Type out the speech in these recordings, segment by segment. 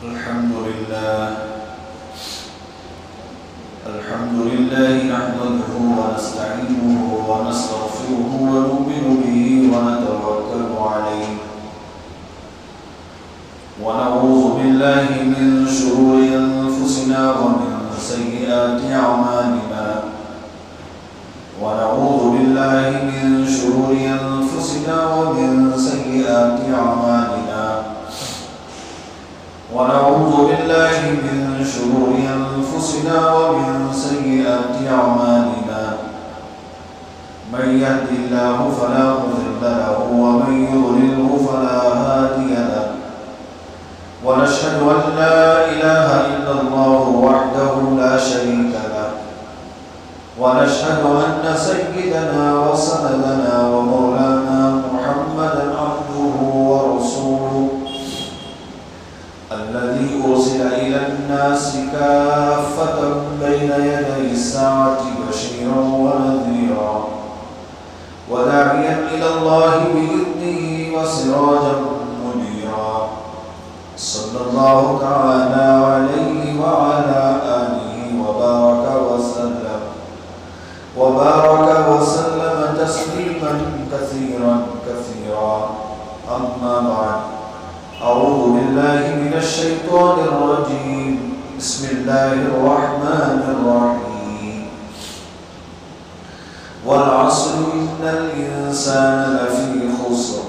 الحمد لله نحمده ونستعينه ونستغفره ونؤمن به ونتوكل عليه ونعوذ بالله من شرور أنفسنا ومن سيئات أعمالنا ونعوذ بالله من شرور أنفسنا ومن سيئات أعمالنا ونعوذ بالله من شرور أنفسنا ومن سيئات أعمالنا من يهد الله فلا مضل له ومن يضلله فلا هادي له ونشهد أن لا إله إلا الله وحده لا شريك له ونشهد أن سيدنا وسندنا ومولانا محمدا عبده ورسوله الذي أرسل إلى الناس كافة بين يدي الساعة بشيرا ونذيرا وداعيا إلى الله بإذنه وسراجا منيرا صلى الله تعالى عليه وعلى آله وبارك وسلم تسليما كثيرا أما بعد أعوذ بالله من الشيطان الرجيم بسم الله الرحمن الرحيم والعصر إن الإنسان لفي خسر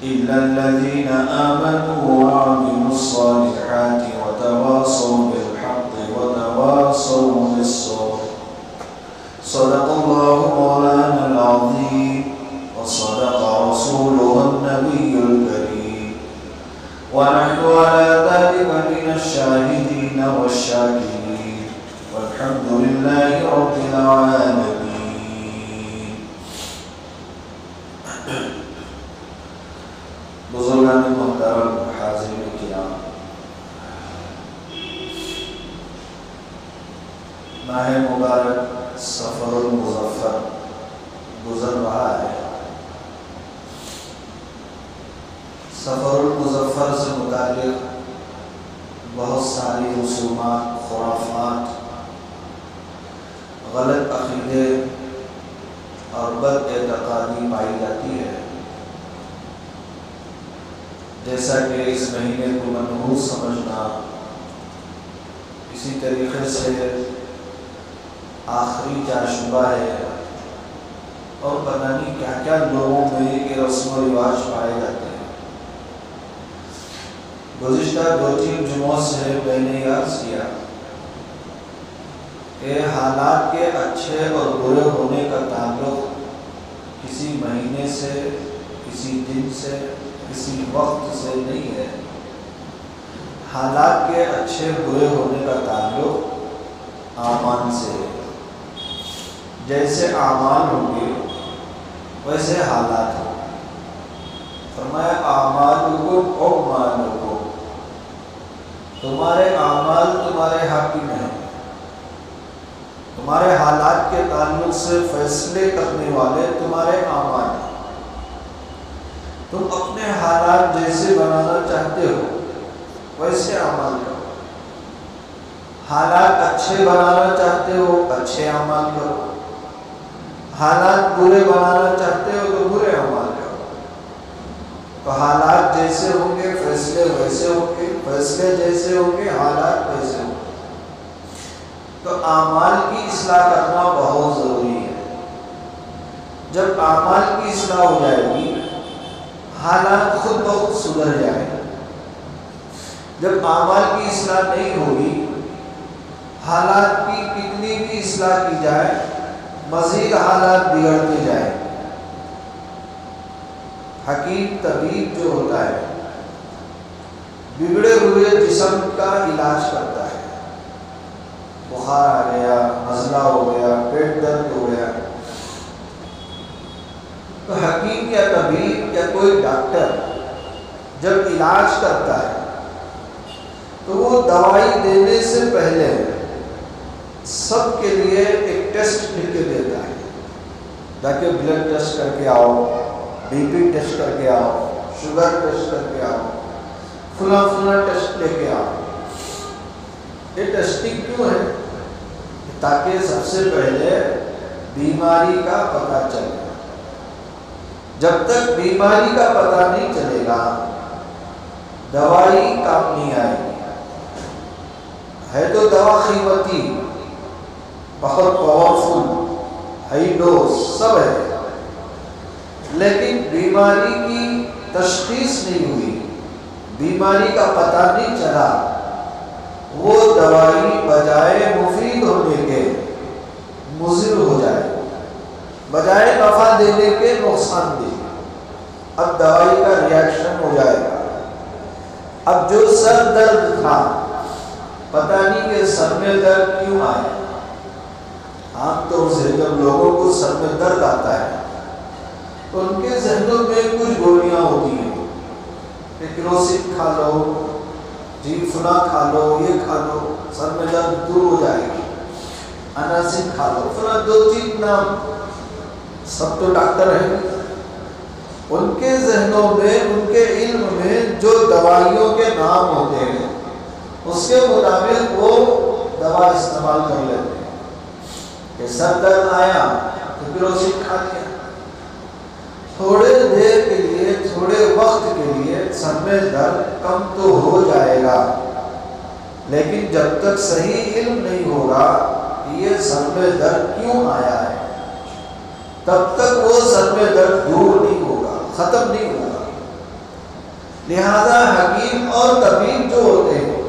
إلا الذين آمنوا وعملوا الصالحات وتواصوا بالحق وتواصوا بالصبر صدق الله مولانا العظيم وصدق رسوله النبي الكريم ونحن على ذلك من الشاهدين والشاكرين والحمد لله رب العالمين. بزرگان محترم حاضرین کرام، ماہ مبارک سفر المظفر گزر رہا ہے. سفر المظفر سے متعلق بہت ساری رسومات، خرافات، غلط عقیدے اور بد اعتقادی پائی جاتی ہے، جیسا کہ اس مہینے کو منحوس سمجھنا، اسی طریقے سے آخری چاشبہ ہے، اور پتہ نہیں کیا کیا لوگوں میں یہ رسم و رواج پائے جاتے ہیں. گزشتہ 2-3 جمعوں سے میں نے عرض کیا کہ حالات کے اچھے اور برے ہونے کا تعلق کسی مہینے سے، کسی دن سے، کسی وقت سے نہیں ہے. حالات کے اچھے برے ہونے کا تعلق اعمال سے ہے. جیسے اعمال ہوں گے ویسے حالات ہوں. فرمایا اعمالکم اعمالکم، تمہارے اعمال تمہارے حاکم ہیں. تمہارے حالات کے تعلق سے فیصلے کرنے والے تمہارے اعمال ہیں. تم اپنے حالات جیسے بنانا چاہتے ہو ویسے اعمال کرو. حالات اچھے بنانا چاہتے ہو اچھے اعمال کرو. حالات برے بنانا چاہتے ہو تو برے اعمال کرو. تو حالات جیسے ہوں گے فیصلے ویسے ہوں گے، فیصلے جیسے ہوں گے حالات ویسے ہوں گے. تو اعمال کی اصلاح کرنا بہت ضروری ہے. جب اعمال کی اصلاح ہو جائے گی حالات خود بخود سدھر جائیں گے. جب اعمال کی اصلاح نہیں ہوگی، حالات کی کتنی بھی اصلاح کی جائے مزید حالات بگڑتے جائیں. حکیم طبیب جو ہوتا ہے بگڑے ہوئے جسم کا علاج کرتا ہے. بخار آ گیا، نزلہ ہو گیا، پیٹ درد ہو گیا، تو حکیم یا طبیب یا کوئی ڈاکٹر جب علاج کرتا ہے تو وہ دوائی دینے سے پہلے سب کے لیے ایک ٹیسٹ لکھ کے دیتا ہے. تاکہ بلڈ ٹیسٹ کر کے آؤ، بی پی ٹیسٹ کر کے آؤ، شوگر ٹیسٹ کر کے آؤ، فلاں فلاں ٹیسٹ لے کے آؤ. یہ ٹیسٹنگ کیوں ہے؟ تاکہ سب سے پہلے بیماری کا پتہ چلے. جب تک بیماری کا پتہ نہیں چلے گا دوائی کام نہیں آئے گی. ہے تو دوا قیمتی، بہت پاورفل، ہائی ڈوز سب ہے، لیکن بیماری کی تشخیص نہیں ہوئی، بیماری کا پتہ نہیں چلا، وہ دوائی بجائے مفید ہونے کے مضر ہو جائے، بجائے نفع دینے کے نقصان دے. اب دوائی کا ریاکشن ہو جائے گا. اب جو سر درد تھا، پتہ نہیں کہ سر میں درد کیوں آئے. عام طور سے جب لوگوں کو سر میں درد آتا ہے تو ان کے ذہنوں میں کچھ گولیاں ہوتی ہیں کہ کروسین کھا لو، جی فلاں کھا لو، یہ کھا لو، سر میں درد دور ہو جائے گی، اناسن کھا لو، فلاں 2-3 نام. سب تو ڈاکٹر ہیں. ان کے ذہنوں میں، ان کے علم میں جو دوائیوں کے نام ہوتے ہیں اس کے مطابق وہ دوا استعمال کر لیتے ہیں. کہ سر درد آیا تو کروسین کھا لیا، تھوڑے دیر کے لیے، تھوڑے وقت کے لیے سر میں درد کم تو ہو جائے گا، لیکن جب تک صحیح علم نہیں ہوگا یہ سر میں درد کیوں آیا ہے تب تک وہ سر میں درد دور نہیں ہوگا، ختم نہیں ہوگا. لہذا حکیم اور طبیب جو ہوتے ہیں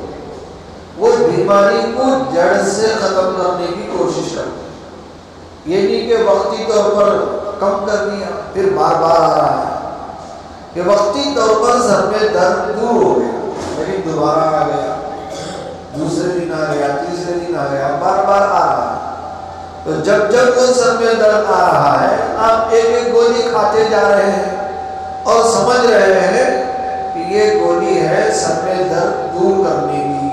وہ بیماری کو جڑ سے ختم کرنے کی کوشش کرتے ہیں. یہ نہیں کہ وقتی طور پر کم کر دیا پھر بار بار آ رہا ہے، کہ وقتی طور پر سر میں درد دور ہو گیا لیکن دوبارہ آ گیا، دوسرے دن آ گیا، تیسرے دن آ گیا، بار بار آ رہا ہے. تو جب جب وہ سر میں درد آ رہا ہے آپ ایک ایک گولی کھاتے جا رہے ہیں اور سمجھ رہے ہیں کہ یہ گولی ہے سر میں درد دور کرنے کی.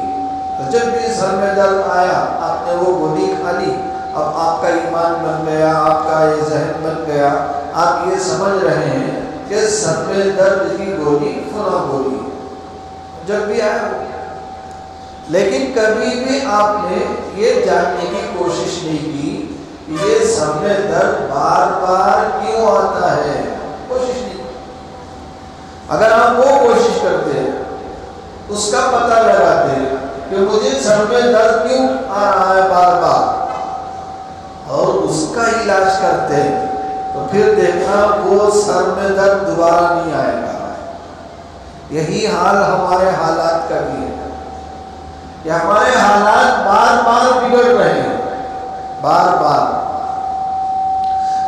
تو جب بھی سر میں درد آیا آپ نے وہ گولی کھا لی. اب آپ کا ایمان بن گیا، آپ کا یہ ذہن بن گیا، آپ یہ سمجھ رہے ہیں کہ سر میں درد کی گولی فلاں گولی جب بھی آیا. لیکن کبھی بھی آپ نے یہ جاننے کی کوشش نہیں کی کہ یہ سر میں درد بار بار کیوں آتا ہے. کوشش نہیں. اگر آپ وہ کوشش کرتے، اس کا پتہ لگاتے کہ مجھے سر میں درد کیوں آ رہا ہے بار بار اور اس کا علاج کرتے تو پھر دیکھنا وہ سر میں درد دوبارہ نہیں آئے گا. یہی حال ہمارے حالات کا بھی ہے کہ ہمارے حالات بار بار بگڑ رہے ہیں، بار بار.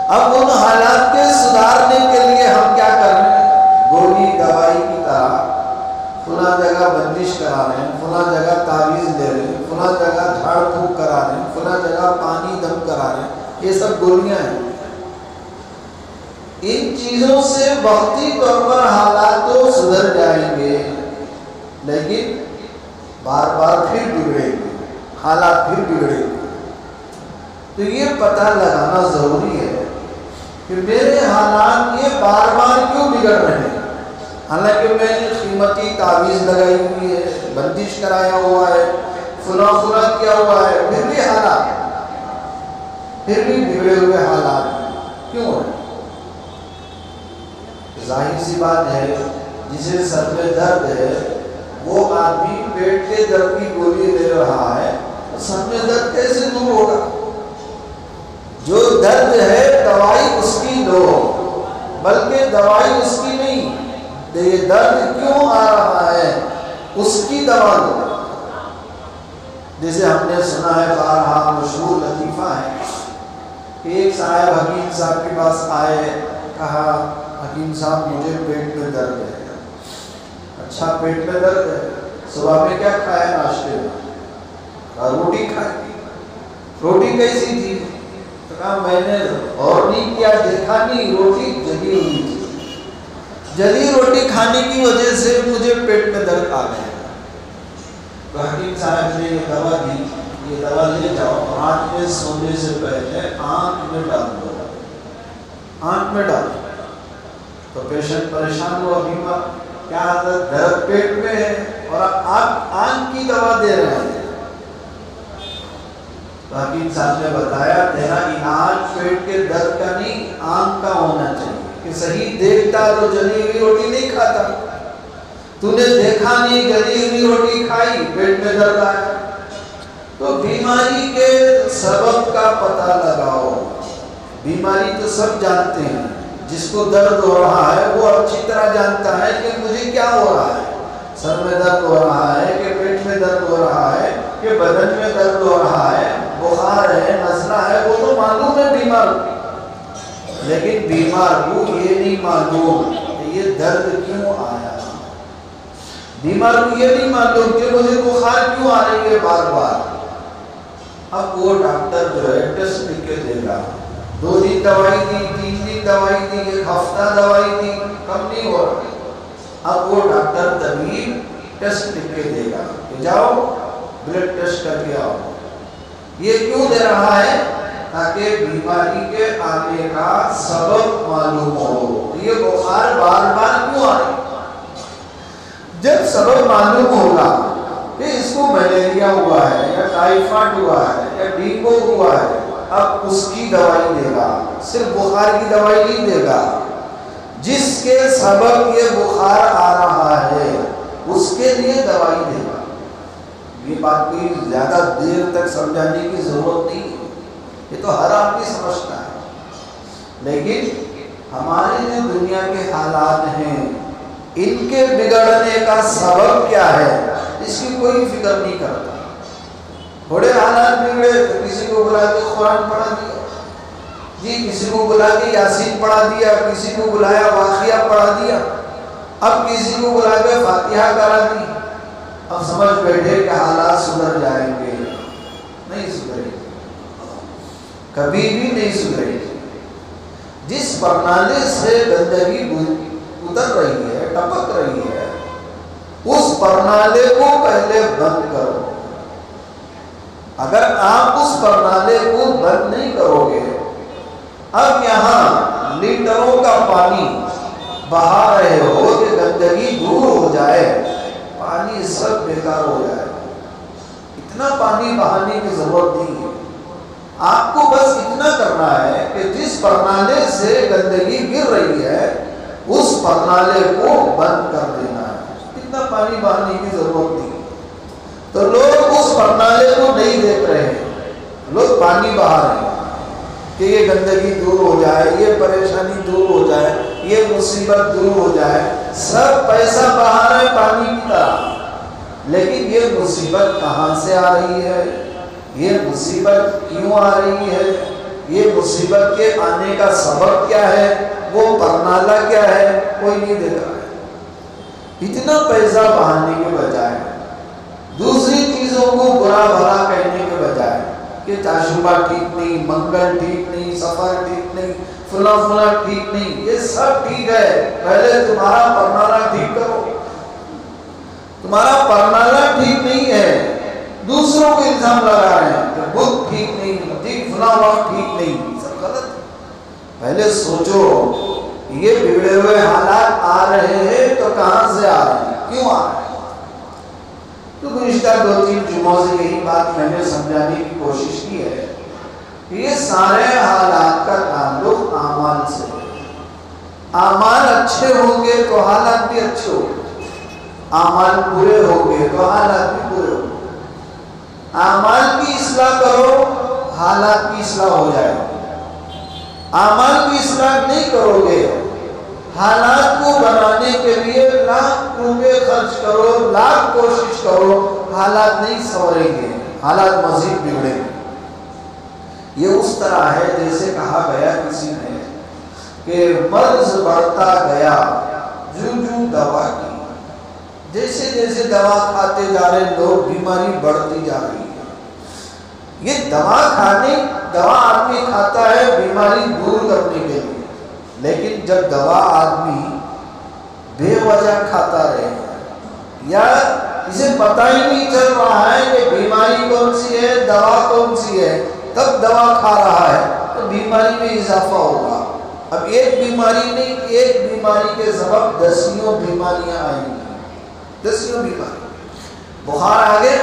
اب ان حالات کے سدھارنے کے لیے ہم کیا کر رہے ہیں؟ گولی دوائی کی طرح فلاں جگہ بندش کرا رہے ہیں، فلاں جگہ تعویذ دے رہے ہیں، فلاں جگہ جھاڑ پھونک کرا رہے ہیں، فلاں جگہ پانی دم کرا رہے ہیں. یہ سب گولیاں ہیں. ان چیزوں سے وقتی طور پر حالات تو سدھر جائیں گے لیکن بار بار پھر بگڑیں گے، حالات پھر بگڑیں گے. تو یہ پتہ لگانا ضروری ہے کہ میرے حالات یہ بار بار کیوں بگڑ رہے ہیں. حالانکہ میں نے قیمتی تعویذ لگائی ہوئی ہے، بندش کرایا ہوا ہے، فلاں فلاں کیا ہوا ہے، پھر بھی حالات، پھر بھی بگڑے ہوئے حالات کیوں ہیں؟ ظاہر سی بات ہے جسے سر میں درد ہے وہ آدمی پیٹ کے درد کی گولی لے رہا ہے، سر میں درد کیسے دور ہوگا؟ جو درد ہے دوائی اس کی دو، بلکہ دوائی اس کی نہیں، یہ درد کیوں آ رہا ہے اس کی دوا دو. جیسے ہم نے سنا ہے بارہا مشہور لطیفہ ہے کہ ایک صاحب حکیم صاحب کے پاس آئے، کہا حکیم صاحب مجھے پیٹ میں درد ہے. اچھا پیٹ میں درد ہے، صبح میں کیا کھایا ناشتے میں؟ روٹی کھائی. روٹی کیسی تھی؟ تو کہا میں نے اور نہیں کیا، دیکھا نہیں، روٹی جلی ہوئی تھی، جلی روٹی کھانے کی وجہ سے مجھے پیٹ میں درد آ گیا. تو حکیم صاحب نے یہ دوا دی، یہ دوا لے جاؤ، رات میں سونے سے پہلے آنکھ میں ڈال دو، آنکھ میں ڈال. تو پیشنٹ پریشان ہوا، بیمار کیا حضرت درد پیٹ میں ہے اور آپ آنکھ کی دوا دے رہے ہیں؟ تو حکیم صاحب نے بتایا تیرا علاج پیٹ کے درد کا نہیں آنکھ کا ہونا چاہیے کہ صحیح دیکھتا تو جلی ہوئی روٹی نہیں کھاتا، تو نے دیکھا نہیں جلی ہوئی روٹی کھائی پیٹ میں درد آیا۔ تو بیماری کے سبب کا پتہ لگاؤ۔ بیماری تو سب جانتے ہیں، جس کو درد ہو رہا ہے وہ اچھی طرح جانتا ہے کہ مجھے کیا ہو رہا ہے، سر میں درد ہو رہا ہے کہ پیٹ میں درد ہو رہا ہے کہ بدن میں درد ہو رہا ہے، بخار ہے، نزلہ ہے، وہ تو معلوم ہے بیمار، لیکن بیمار کو یہ نہیں معلوم کہ یہ درد کیوں آیا، بیمار کو یہ نہیں معلوم کہ مجھے بخار کیوں آ رہی ہے بار بار۔ اب وہ ڈاکٹر جو ہے ٹیسٹ لکھ کے دے گا، 2 دن دوائی دی، 3 دن دوائی دی، 1 ہفتہ دوائی دی، کم نہیں ہو رہا۔ اب وہ ڈاکٹر طبیب ٹیسٹ لکھ کے دے گا کہ جاؤ بلڈ ٹیسٹ کر کے آؤ۔ یہ کیوں دے رہا ہے؟ تاکہ بیماری کے آنے کا سبب معلوم ہو، یہ بخار بار بار کیوں آ رہی ہے۔ جب سبب معلوم ہوگا کہ اس کو ملیریا ہوا ہے یا ٹائیفائڈ ہوا ہے یا ڈینگو ہوا ہے، اب اس کی دوائی دے گا، صرف بخار کی دوائی نہیں دے گا، جس کے سبب یہ بخار آ رہا ہے اس کے لیے دوائی دے گا۔ یہ بات کوئی زیادہ دیر تک سمجھانے کی ضرورت نہیں ہے، یہ تو ہر آدمی سمجھتا ہے، لیکن ہمارے جو دنیا کے حالات ہیں ان کے بگڑنے کا سبب کیا ہے اس کی کوئی فکر نہیں کرتا۔ بڑے حالات بگڑے تو کسی کو بلا کے قرآن پڑھا دیا، جی کسی کو بلا کے یاسین پڑھا دیا، کسی کو بلایا واقعہ پڑھا دیا، اب کسی کو بلا کے فاتحہ کرا دی، اب سمجھ بیٹھے کہ حالات سدھر جائیں گے، نہیں سدھرے گے، کبھی بھی نہیں سدھرے گے۔ جس پرنالے سے گندگی اتر رہی ہے، ٹپک رہی ہے، اس پرنالے کو پہلے بند کرو۔ اگر آپ اس پرنالے کو بند نہیں کرو گے، اب یہاں لیٹروں کا پانی بہا رہے ہو کہ گندگی دور ہو جائے، پانی سب بیکار ہو جائے، اتنا پانی بہانے کی ضرورت نہیں ہے۔ آپ کو بس اتنا کرنا ہے کہ جس پرنالے سے گندگی گر رہی ہے اس پرنالے کو بند کر دینا ہے، اتنا پانی بہانے کی ضرورت نہیں۔ تو لوگ اس پرنالے کو نہیں دیکھ رہے ہیں، لوگ پانی بہا رہے ہیں کہ یہ گندگی دور ہو جائے، یہ پریشانی دور ہو جائے، یہ مصیبت دور ہو جائے، سب پیسہ بہا رہے پانی کی طرح، لیکن یہ مصیبت کہاں سے آ رہی ہے، یہ مصیبت کیوں آ رہی ہے، یہ مصیبت کے آنے کا سبب کیا ہے، وہ پرنالہ کیا ہے، کوئی نہیں دیکھ رہا ہے۔ اتنا پیسہ بہانے کے بجائے، دوسری چیزوں کو برا بھلا کہنے کے بجائے کہ چاشوبہ ٹھیک نہیں، منگل ٹھیک نہیں، سفر ٹھیک نہیں، فلاں فلاں ٹھیک نہیں، یہ سب ٹھیک ہے، پہلے تمہارا پرنالہ ٹھیک کرو۔ تمہارا پرنالہ ٹھیک نہیں ہے، دوسروں کو الزام لگا رہے ہیں کہ بدھ ٹھیک نہیں، ٹھیک فلاں وقت ٹھیک نہیں، سب غلط۔ پہلے سوچو یہ بگڑے ہوئے حالات آ رہے ہیں تو کہاں سے آ رہے ہیں، کیوں آ رہے ہیں؟ تو گزشتہ 2-3 جمعوں سے یہی بات میں نے سمجھانے کی کوشش کی ہے کہ یہ سارے حالات کا تعلق اعمال سے ہے۔ اعمال اچھے ہوں گے تو حالات بھی اچھے ہوں گے، اعمال برے ہوں گے تو حالات بھی برے ہوں گے۔ اعمال کی اصلاح کرو، حالات کی اصلاح ہو جائے گی۔ اعمال کی اصلاح نہیں کرو گے، حالات کو بنانے کے لیے لاکھ روپے خرچ کرو، لاکھ کوشش کرو، حالات نہیں سنوریں گے، حالات مزید بگڑیں گے۔ یہ اس طرح ہے جیسے کہا گیا کسی نے کہ مرض بڑھتا گیا جو دوا کی، جیسے جیسے دوا کھاتے جا رہے لوگ بیماری بڑھتی جا رہی ہے۔ یہ دوا آدمی کھاتا ہے بیماری دور کرنے کے لیے، لیکن جب دوا آدمی بے وجہ کھاتا رہے یا اسے پتہ ہی نہیں چل رہا ہے کہ بیماری کون سی ہے، دوا کون سی ہے، تب دوا کھا رہا ہے تو بیماری میں اضافہ ہوگا، اب ایک بیماری نہیں، ایک بیماری کے سبب دسیوں بیماریاں آئیں گی، دسیوں بیماری۔ بخار آ گیا،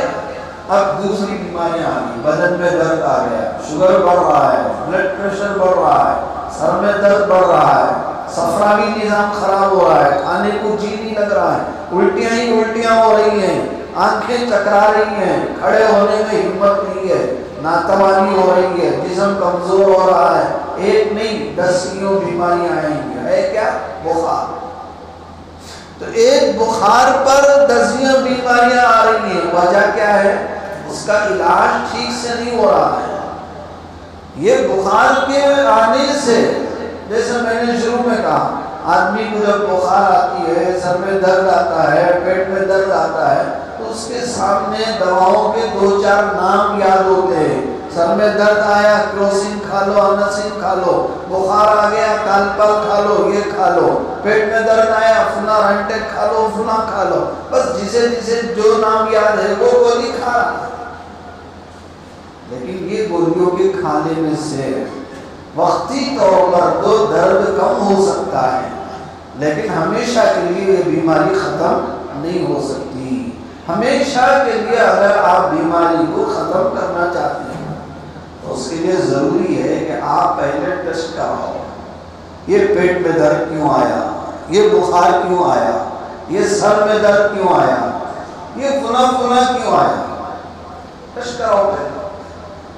اب دوسری بیماریاں آ گئی، بدن میں درد آ گیا، شوگر بڑھ رہا ہے، بلڈ پریشر بڑھ رہا ہے، سر میں درد بڑھ رہا ہے، صفراوی نظام خراب ہو رہا ہے، کھانے کو جی نہیں لگ رہا ہے، الٹیاں ہی الٹیاں ہو رہی ہیں، آنکھیں چکرا رہی ہیں، کھڑے ہونے میں ہمت نہیں ہے، ناتوانی ہو رہی ہے، جسم کمزور ہو رہا ہے۔ ایک نہیں، دسیوں بیماریاں آئیں گی۔ ہے کیا؟ بخار۔ تو ایک بخار پر دسیوں بیماریاں آ رہی ہیں، وجہ کیا ہے؟ اس کا علاج ٹھیک سے نہیں ہو رہا ہے۔ یہ بخار کے آنے سے، جیسے میں نے شروع میں کہا، آدمی کو جب بخار آتی ہے، سر میں درد آتا ہے، پیٹ میں درد آتا ہے، تو اس کے سامنے دواؤں کے 2-4 نام یاد ہوتے ہیں۔ سر میں درد آیا، کروسین کھا لو، انسین کھا لو، بخار آ گیا، کالپل کھا لو، یہ کھا لو، پیٹ میں درد آیا، فلاں رنٹک کھا لو، فلاں کھا لو، بس جسے جسے جو نام یاد ہے وہ گولی کھا رہا ہے۔ لیکن یہ گولیوں کے کھانے میں سے وقتی طور پر تو درد کم ہو سکتا ہے، لیکن ہمیشہ کے لیے یہ بیماری ختم نہیں ہو سکتی۔ ہمیشہ کے لیے اگر آپ بیماری کو ختم کرنا چاہتے ہیں تو اس کے لیے ضروری ہے کہ آپ پہلے ٹیسٹ کراؤ۔ یہ پیٹ میں درد کیوں آیا، یہ بخار کیوں آیا، یہ سر میں درد کیوں آیا، یہ فلاں کیوں آیا، ٹیسٹ کراؤ پہلے۔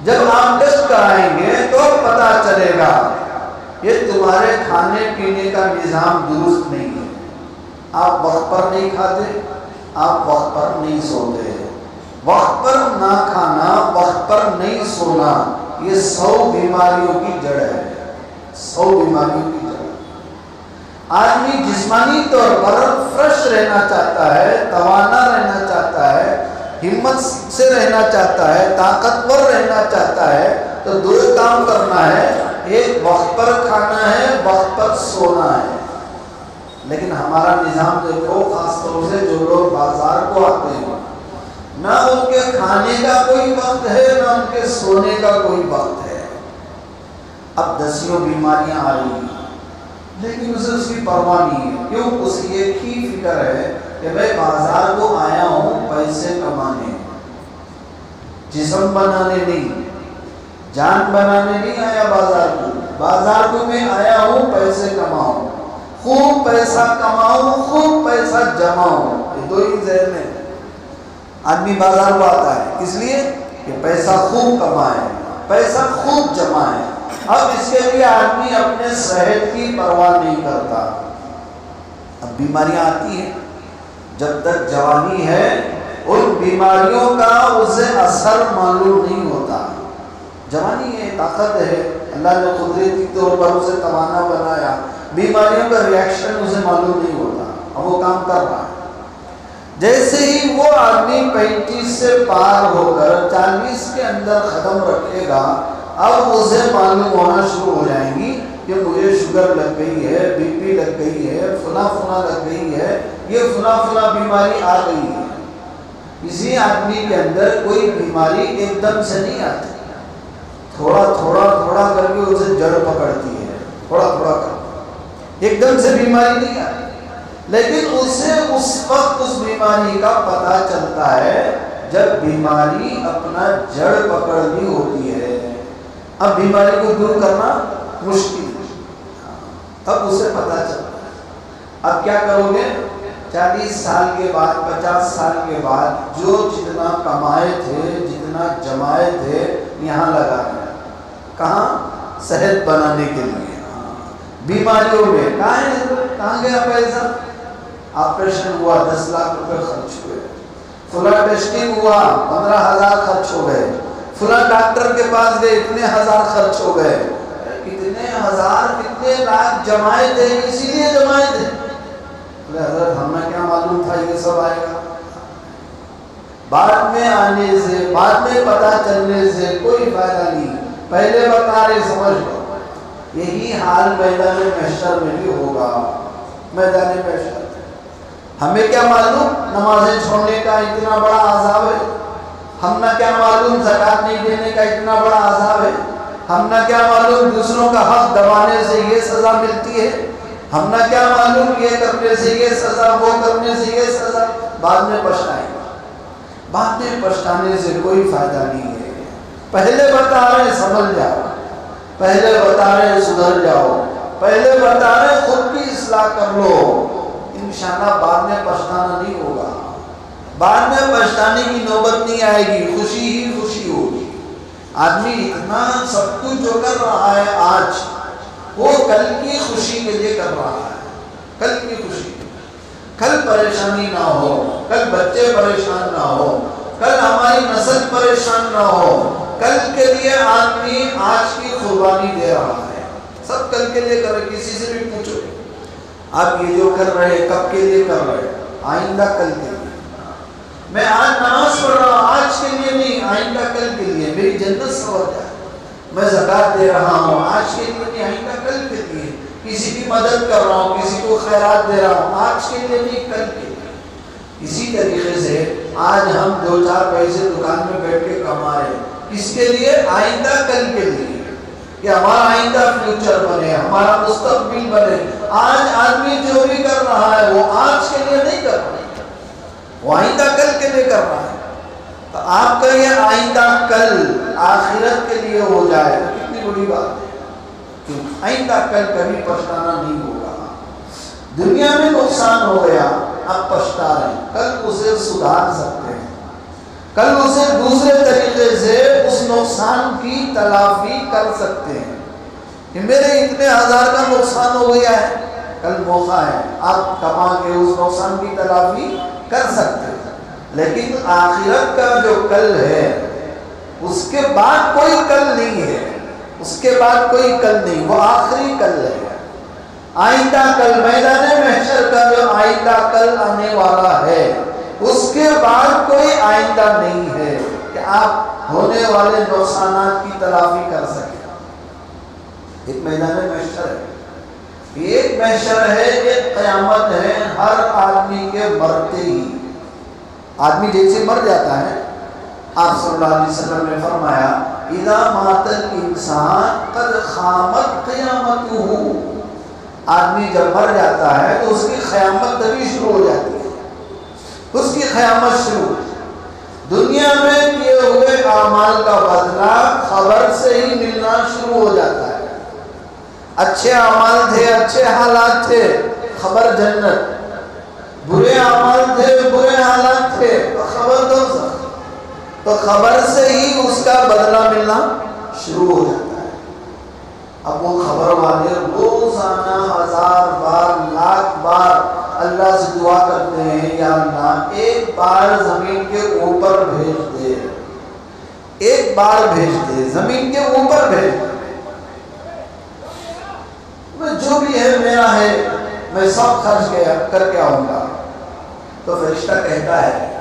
جب آپ ٹیسٹ کرائیں گے تو پتا چلے گا یہ تمہارے کھانے پینے کا نظام درست نہیں ہے، آپ وقت پر نہیں کھاتے، آپ وقت پر نہیں سوتے، وقت پر نہ کھانا، وقت پر نہیں سونا، یہ 100 بیماریوں کی جڑ ہے، 100 بیماریوں کی جڑ۔ آدمی جسمانی طور پر فریش رہنا چاہتا ہے، توانا رہنا چاہتا ہے، ہمت سے رہنا چاہتا ہے، طاقتور رہنا چاہتا ہے، تو 2 کام کرنا ہے، ایک وقت پر کھانا ہے، وقت پر سونا ہے۔ لیکن ہمارا نظام دیکھو، خاص طور سے جو لوگ بازار کو آتے ہیں، نہ ان کے کھانے کا کوئی وقت ہے، نہ ان کے سونے کا کوئی وقت ہے۔ اب دسیوں بیماریاں آ رہی ہیں، لیکن اسے اس کی پرواہ نہیں ہے۔ کیوں؟ اسے ایک ہی فکر ہے کہ میں بازار کو آیا ہوں پیسے کمانے، جسم بنانے نہیں، جان بنانے نہیں آیا بازار کو۔ بازار کو میں آیا ہوں پیسے کماؤں، خوب پیسہ کماؤں، خوب پیسہ جماؤں۔ یہ 2 ہی ذہن میں آدمی بازار کو آتا ہے، کس لیے؟ کہ پیسہ خوب کمائے، پیسہ خوب جمائے۔ اب اس کے لیے آدمی اپنے صحت کی پرواہ نہیں کرتا۔ اب بیماریاں آتی ہیں، جب تک جوانی ہے ان بیماریوں کا اسے اثر معلوم نہیں ہوتا۔ جوانی ہے، طاقت ہے، اللہ نے قدرتی طور پر اسے توانا بنایا، بیماریوں کا ریاکشن اسے معلوم نہیں ہوتا، اب وہ کام کر رہا ہے۔ جیسے ہی وہ آدمی 35 سے پار ہو کر 40 کے اندر قدم رکھے گا، اب اسے معلوم ہونا شروع ہو جائیں گی کہ مجھے شوگر لگ گئی ہے، بی پی لگ گئی ہے، فلاں لگ گئی ہے، یہ فلاں بیماری آ گئی ہے۔ کسی آدمی کے اندر کوئی بیماری ایک دم سے نہیں آتی، تھوڑا کر کے اسے جڑ پکڑتی ہے، تھوڑا کر، ایک دم سے بیماری نہیں آتی، لیکن اسے اس وقت اس بیماری کا پتہ چلتا ہے جب بیماری اپنا جڑ پکڑ لی ہوتی ہے۔ اب بیماری کو دور کرنا مشکل ہے، اب اسے پتہ چلتا ہے۔ اب کیا کرو گے؟ 40 سال کے بعد، 50 سال کے بعد جو جتنا کمائے تھے، جتنا جمائے تھے، یہاں لگا دیا۔ کہاں؟ صحت بنانے کے لیے، بیماریوں میں۔ کہاں گیا پیسہ؟ آپریشن ہوا 10 لاکھ روپے خرچ ہوئے، فلاں ٹیسٹنگ ہوا 15,000 خرچ ہو گئے، فلاں ڈاکٹر کے پاس گئے اتنے ہزار خرچ ہو گئے۔ کتنے ہزار کتنے لاکھ جمائے تھے، اسی لیے جمائے تھے۔ حضرت ہمیں کیا معلوم تھا یہ سب آئے گا؟ بعد میں آنے سے، بعد میں پتہ چلنے سے کوئی فائدہ نہیں، پہلے بتا رہے سمجھ لو۔ یہی حال میدان محشر میں بھی ہوگا۔ میدان محشر ہمیں کیا معلوم نمازیں چھوڑنے کا اتنا بڑا عذاب ہے، ہم نہ کیا معلوم زکات نہیں دینے کا اتنا بڑا عذاب ہے، ہم نہ کیا معلوم دوسروں کا حق دبانے سے یہ سزا ملتی ہے، ہم نہ کیا معلوم یہ کرنے سے یہ سزا، وہ کرنے سے یہ سزا، بعد میں پچھتائیں گے۔ بعد میں پچھتانے سے کوئی فائدہ نہیں ہے۔ پہلے بتا رہے سنبھل جاؤ، پہلے بتا رہے سدھر جاؤ، پہلے بتا رہے خود کی اصلاح کر لو، انشاءاللہ بعد میں پچھتانا نہیں ہوگا، بعد میں پچھتانے کی نوبت نہیں آئے گی، خوشی ہی خوشی ہوگی۔ آدمی اتنا سب کچھ جو کر رہا ہے آج، وہ کل کی خوشی کے لیے کر رہا ہے، کل کی خوشی، کل پریشانی نہ ہو، کل بچے پریشان نہ ہو، کل ہماری نسل پریشان نہ ہو، کل کے لیے آدمی آج کی قربانی دے رہا ہے، سب کل کے لیے کر رہے۔ کسی سے بھی پوچھو آپ یہ جو کر رہے کب کے لیے کر رہے؟ آئندہ کل کے لیے۔ میں آج نماز پڑھ رہا ہوں آج کے لیے نہیں، آئندہ کل کے لیے، میری جنت سنور جائے۔ میں زکوٰۃ دے رہا ہوں آج کے لیے نہیں، آئندہ کل کے لیے۔ کسی کی مدد کر رہا ہوں، کسی کو خیرات دے رہا ہوں آج کے لیے نہیں، کل کے لیے۔ اسی طریقے سے آج ہم 2-4 پیسے دکان میں بیٹھ کے کما رہے ہیں، کس کے لیے؟ آئندہ کل کے لیے، کہ ہمارا آئندہ فیوچر بنے، ہمارا مستقبل بنے۔ آج آدمی جو بھی کر رہا ہے وہ آج کے لیے نہیں کر رہا ہے، وہ آئندہ کل کے لیے کر رہا ہے۔ تو آپ کا یہ آئندہ کل آخرت کے لیے ہو جائے تو کتنی بڑی بات ہے، کیونکہ آئندہ کل کبھی پچھتانا نہیں ہوگا۔ دنیا میں نقصان ہو گیا، اب پچھتا رہے ہیں، کل اسے سدھار سکتے ہیں، کل اسے دوسرے طریقے سے اس نقصان کی تلافی کر سکتے ہیں کہ میرے اتنے ہزار کا نقصان ہو گیا ہے، کل موقع ہے آپ کما کے اس نقصان کی تلافی کر سکتے ہیں۔ لیکن آخرت کا جو کل ہے اس کے بعد کوئی کل نہیں ہے، اس کے بعد کوئی کل نہیں، وہ آخری کل ہے۔ آئندہ کل میدان محشر کا جو آئندہ کل آنے والا ہے اس کے بعد کوئی آئندہ نہیں ہے کہ آپ ہونے والے نقصانات کی تلافی کر سکیں۔ ایک میدان محشر ہے، ایک محشر ہے، ایک قیامت ہے، ہر آدمی کے مرتے ہی آدمی جیسے مر جاتا ہے، آپ صلی اللہ علیہ وسلم نے فرمایا اذا مات الانسان قد خامت قیامتہ، آدمی جب مر جاتا ہے تو اس کی قیامت تبھی شروع ہو جاتی ہے، اس کی قیامت شروع۔ دنیا میں کیے ہوئے اعمال کا بدلہ خبر سے ہی ملنا شروع ہو جاتا ہے۔ اچھے اعمال تھے، اچھے حالات تھے، خبر جنت، برے اعمال تھے، برے حالات تھے تو خبر دوزخ، تو خبر سے ہی اس کا بدلہ ملنا شروع ہو جاتا ہے۔ اب وہ خبر والے روزانہ 1000 بار، لاکھ بار اللہ سے دعا کرتے ہیں یا اللہ ایک بار زمین کے اوپر بھیج دے، ایک بار بھیج دے، زمین کے اوپر بھیج دے، جو بھی ہے میرا ہے، میں سب خرچ کر کے آؤں گا۔ تو فرشتہ کہتا ہے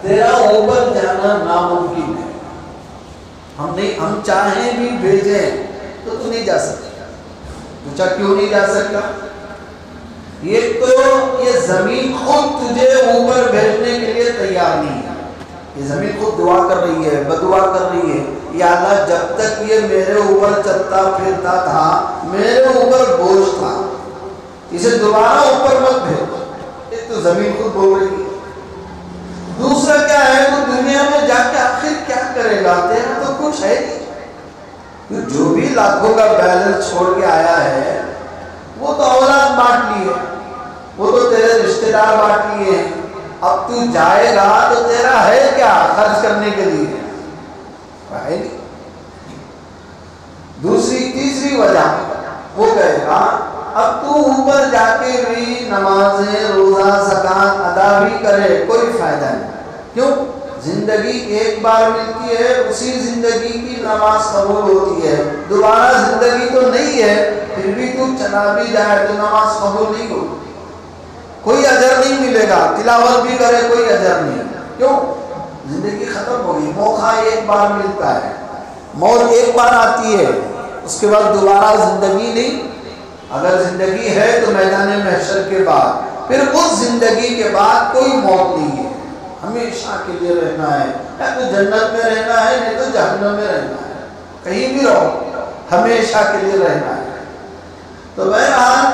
تیرا اوپر جانا ناممکن ہے، ہم چاہیں بھی بھیجیں تو تو نہیں جا سکتا۔ پوچھا کیوں نہیں جا سکتا؟ یہ تو یہ زمین خود تجھے اوپر بھیجنے کے لیے تیار نہیں ہے، یہ زمین خود دعا کر رہی ہے، بدعا کر رہی ہے، یا اللہ جب تک یہ میرے اوپر چلتا پھرتا تھا میرے اوپر بوجھ تھا، اسے دوبارہ اوپر مت بھیج۔ ایک تو زمین خود بول رہی ہے، دوسرا کیا ہے تو دنیا میں جا کے آخر کیا کرے گا، تیرا تو کچھ ہے نہیں، جو بھی لاکھوں کا بیلنس چھوڑ کے آیا ہے وہ تو اولاد بانٹ لی ہے، وہ تو تیرے رشتہ دار بانٹ لیے ہیں، اب تو جائے گا تو تیرا ہے کیا خرچ کرنے کے لیے؟ ہے نہیں۔ دوسری تیسری وجہ وہ کہے گا اب تو اوپر جا کے بھی نمازیں روزہ زکات ادا بھی کرے کوئی فائدہ نہیں، کیوں؟ زندگی ایک بار ملتی ہے، اسی زندگی کی نماز قبول ہوتی ہے، دوبارہ زندگی تو نہیں ہے، پھر بھی تو چلا بھی جائے تو نماز قبول نہیں ہوگی، کوئی اجر نہیں ملے گا، تلاوت بھی کرے کوئی اجر نہیں، کیوں؟ زندگی ختم ہو گئی، موقع ایک بار ملتا ہے، موت ایک بار آتی ہے، اس کے بعد دوبارہ زندگی نہیں۔ اگر زندگی ہے تو میدان محشر کے بعد، پھر اس زندگی کے بعد کوئی موت نہیں ہے، ہمیشہ کے لیے رہنا ہے، یا تو جنت میں رہنا ہے نہیں تو جہنم میں رہنا ہے، کہیں بھی رہو ہمیشہ کے لیے رہنا ہے۔ تو بہرحال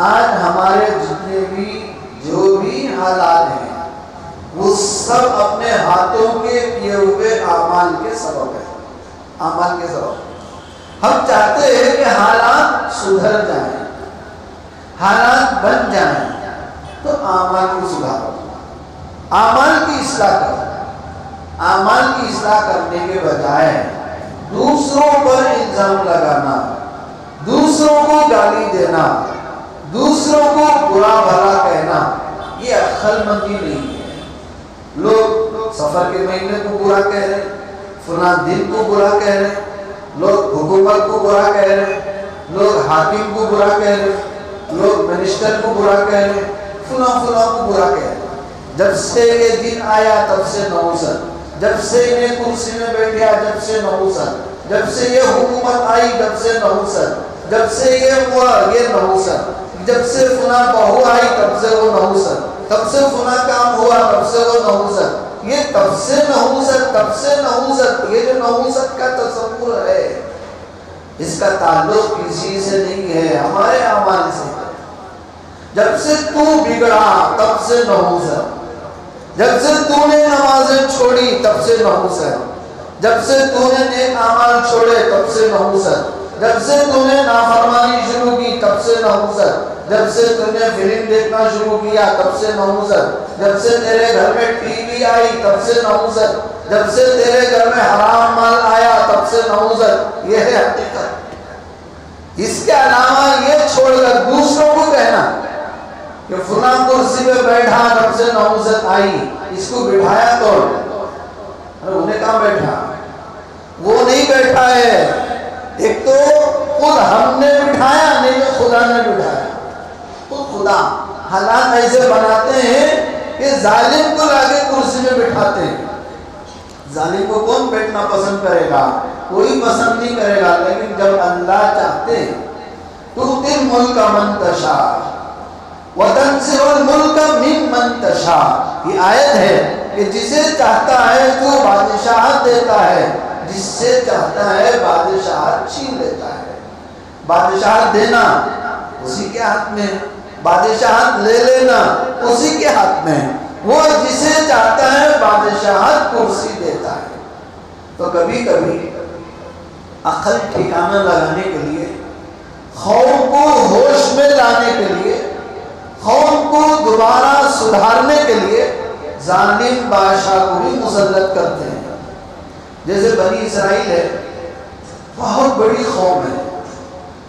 آج ہمارے جتنے بھی جو بھی حالات ہیں وہ سب اپنے ہاتھوں کے کیے ہوئے اعمال کے سبب ہے، اعمال کے سبب۔ ہم چاہتے ہیں کہ حالات سدھر جائیں، حالات بن جائیں، تو اعمال کو سدھارو، اعمال کی اصلاح کرو۔ اعمال کی اصلاح کرنے کے بجائے دوسروں پر الزام لگانا، دوسروں کو گالی دینا، دوسروں کو برا بھلا کہنا، یہ عقل مندی نہیں ہے۔ لوگ سفر کے مہینے کو برا کہہ رہے، فلاں دن کو برا کہہ رہے، لوگ حکومت کو برا کہہ رہے، لوگ حاکم کو برا کہہ رہے، لوگ منسٹر کو برا کہہ رہے، فلاں فلاں کو برا کہہ رہے۔ جب سے یہ دن آیا تب سے نحوست، جب سے انہیں کرسی میں بیٹھا جب سے نحوست، جب سے یہ حکومت آئی جب سے نحوست، جب سے یہ ہوا یہ نحوست، جب سے فلاں بہو آئی تب سے وہ نحوست، تب سے فلاں کام ہوا تب سے وہ نحوست، یہ تب سے نحوست، تب سے نحوست۔ یہ جو نحوست کا تصور ہے اس کا تعلق کسی سے نہیں ہے، ہمارے اعمال سے۔ جب سے تو بگڑا تب سے نحوست، جب سے تو نے نمازیں چھوڑی تب سے نحوست، جب سے تو نے نیک اعمال چھوڑے تب سے نحوست، جب سے تو نے نافرمانی شروع کی تب سے نحوست، جب سے تو نے فلم دیکھنا شروع کیا تب سے نحوست، جب سے تیرے گھر میں ٹی وی آئی تب سے نحوست، جب سے تیرے گھر میں حرام مال آیا تب سے نحوست۔ یہ ہے حقیقت۔ اس کے علاوہ یہ چھوڑ کر دوسروں کو کہنا کہ فلاں کرسی پہ بیٹھا تب سے نحوست آئی، اس کو بٹھایا تو انہیں کہاں بیٹھا؟ وہ نہیں بیٹھا ہے، ایک تو خود ہم نے بٹھایا، نہیں تو خدا نے بٹھایا۔ تو خدا حالات ایسے بناتے ہیں کہ ظالم کو لا کے کرسی میں بٹھاتے ہیں۔ ظالم کو کون بیٹھنا پسند کرے گا؟ کوئی پسند نہیں کرے گا، لیکن جب اللہ چاہتے ہیں تؤتی الملک من تشاء وتنزع الملک ممن تشاء، یہ آیت ہے کہ جسے چاہتا ہے تو بادشاہت دیتا ہے، جس سے چاہتا ہے بادشاہت چھین لیتا ہے۔ بادشاہت دینا اسی کے ہاتھ میں، بادشاہت لے لینا اسی کے ہاتھ میں، وہ جسے چاہتا ہے بادشاہت کرسی دیتا ہے۔ تو کبھی کبھی عقل ٹھکانہ لگانے کے لیے، قوم کو ہوش میں لانے کے لیے، قوم کو دوبارہ سدھارنے کے لیے ظالم بادشاہ کو بھی مسلط کرتے ہیں۔ جیسے بنی اسرائیل ہے، بہت بڑی قوم ہے،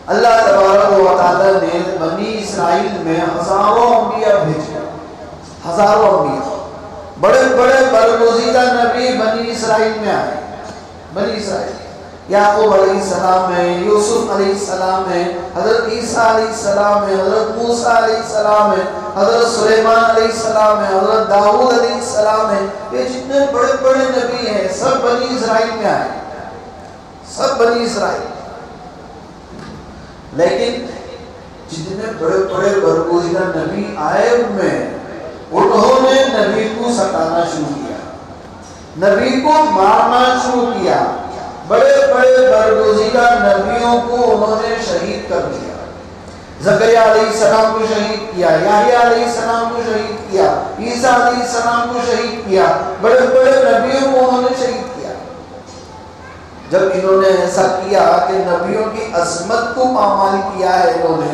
اللہ تبارک و تعالیٰ نے بنی اسرائیل میں ہزاروں انبیاء بھیجے، ہزاروں انبیاء، بڑے بڑے برگزیدہ نبی بنی اسرائیل میں آئے۔ بنی اسرائیل یعقوب علیہ السلام ہے، یوسف علیہ السلام ہے، حضرت عیسیٰ علیہ السلام ہے، حضرت موسیٰ علیہ السلام ہے، حضرت سلیمان علیہ السلام ہے، حضرت داؤد علیہ السلام ہے۔ یہ جتنے بڑے بڑے نبی ہیں سب بنی اسرائیل میں آئے، سب بنی اسرائیل۔ لیکن جتنے بڑے بڑے برگزیدہ نبی آئے ان میں انہوں نے نبی کو ستانا شروع کیا، نبی کو مارنا شروع کیا، بڑے بڑے برگزیدہ نبیوں کو انہوں نے شہید کر دیا۔ زکریا علیہ السلام کو شہید کیا، یحییٰ علیہ السلام کو شہید کیا، عیسیٰ علیہ السلام کو شہید کیا، بڑے بڑے نبیوں کو انہوں نے شہید کیا۔ جب انہوں نے ایسا کیا کہ نبیوں کی عظمت کو پامال کیا ہے انہوں نے،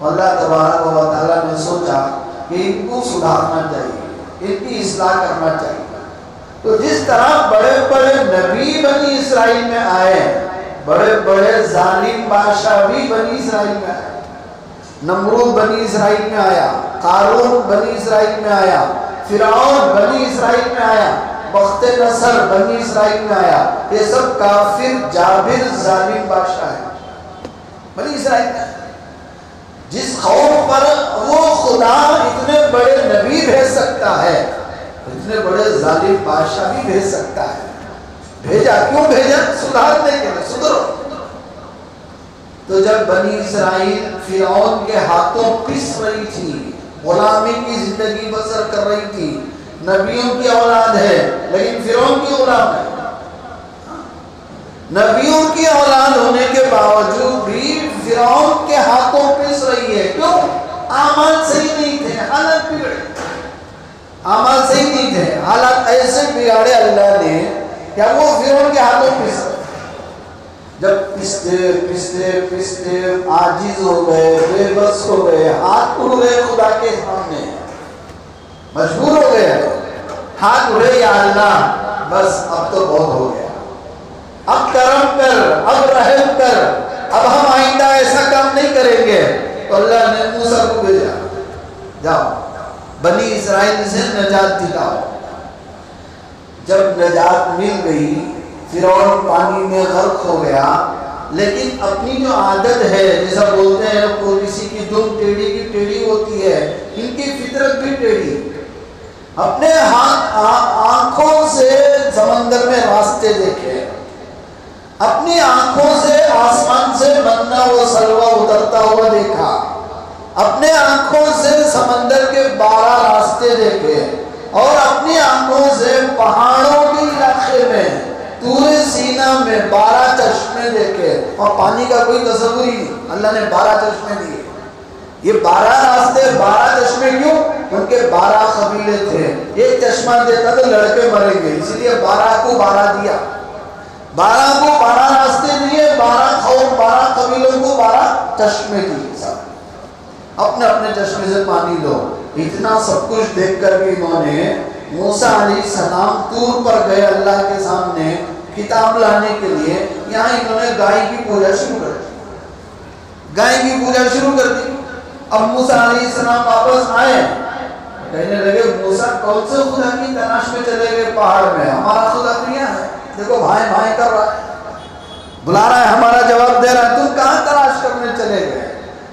اللہ تبارک و تعالیٰ نے سوچا کہ ان کو سدھارنا چاہیے، ان کی اصلاح کرنا چاہیے۔ تو جس طرح بڑے بڑے نبی بنی اسرائیل میں آئے، بڑے بڑے ظالم بادشاہ بھی بنی اسرائیل میں آئے۔ نمرود بنی اسرائیل میں آیا، قارون بنی اسرائیل میں آیا، فرعون بنی اسرائیل میں آیا، بخت نصر بنی اسرائیل میں آیا۔ یہ سب کافر جابر ظالم بادشاہ ہیں بنی اسرائیل میں۔ جس قوم پر وہ خدا اتنے بڑے نبی بھیج سکتا ہے، اتنے بڑے ظالم بادشاہ بھی بھیج سکتا ہے۔ بھیجا کیوں بھیجا؟ سدھارنے کے لیے، سدھرو۔ تو جب بنی اسرائیل فرعون کے ہاتھوں پس رہی تھی، غلامی کی زندگی بسر کر رہی تھی، نبیوں کی اولاد ہے لیکن فرعون کی غلام ہے، نبیوں کی اولاد ہونے کے باوجود بھی فرعون کے ہاتھوں پس رہی ہے. کیوں؟ اعمال صحیح نہیں تھے، حالات بگڑے. اعمال صحیح نہیں تھے، حالات ایسے بگاڑے اللہ نے کیا وہ فرعون کے ہاتھوں پس رہے. جب پستے پستے پستے عاجز ہو گئے، بے بس ہو گئے، ہاتھ اڑ گئے خدا کے سامنے، مجبور ہو گئے، ہاتھ اڑے یا اللہ بس اب تو بہت ہو گیا، اب کرم کر، اب رحم کر، اب ہم آئندہ ایسا کام نہیں کریں گے. تو اللہ نے موسیٰ کو بھیجا، جاؤ بنی اسرائیل سے نجات دلاؤ. جب نجات مل گئی، فرعون پانی میں غرق ہو گیا، لیکن اپنی جو عادت ہے، جیسا بولتے ہیں کو کسی کی دم ٹیڑھی کی ٹیڑھی ہوتی ہے، ان کی فطرت بھی ٹیڑھی. اپنے آنکھوں سے سمندر میں راستے دیکھے، اپنی آنکھوں سے آسمان سے مننا و سلوہ اترتا ہوا دیکھا، اپنے آنکھوں سے سمندر کے 12 راستے دیکھے، اور اپنی آنکھوں سے پہاڑوں کے علاقے میں طور سینا میں 12 چشمے دیکھے، اور پانی کا کوئی تصور ہی نہیں. اللہ نے 12 چشمے دیے. یہ 12 راستے 12 چشمے کیوں؟ ان کے 12 قبیلے تھے، ایک چشمہ دیتا تو لڑکے مریں گے، اس لیے 12 کو 12 دیا. 12 کو 12 راستے دیے، 12 قوم 12 قبیلوں کو 12 چشمے دیے. اپنے اپنے چشمے سے پانی لو. اتنا سب کچھ دیکھ کر بھی انہوں نے موسیٰ علیہ السلام طور پر گئے اللہ کے سامنے کتاب لانے کے لیے. یہاں انہوں نے گائے کی پوجا شروع کر دی، گائے کی پوجا شروع کر دی. اب موسیٰ علیہ السلام واپس آئے، کہنے لگے موسیٰ کون سے خدا کی تلاش میں چلے گئے پہاڑ میں؟ ہمارا خدا تو یہاں ہے، دیکھو بھائی بھائی کر رہا ہے، بلا رہا ہے، ہمارا جواب دے رہا ہے، تم کہاں تلاش کرنے چلے گئے؟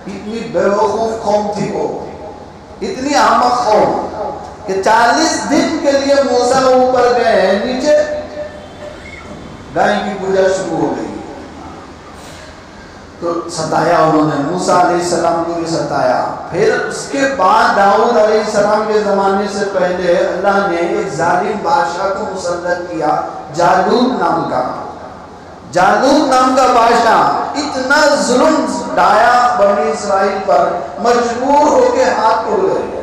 اتنی بیوقوف قوم تھی وہ، اتنی احمق قوم کہ 40 دن کے لیے موسیٰ اوپر گئے ہیں، نیچے گائے کی پوجا شروع ہو گئی. تو ستایا انہوں نے موسیٰ علیہ السلام کو بھی ستایا. پھر اس کے بعد داؤد علیہ السلام کے زمانے سے پہلے اللہ نے ایک ظالم بادشاہ کو مسلط کیا، جالوت نام کا. جالوت نام کا بادشاہ اتنا ظلم ڈھایا بنی اسرائیل پر، مجبور ہو کے ہاتھ اڑ گئے.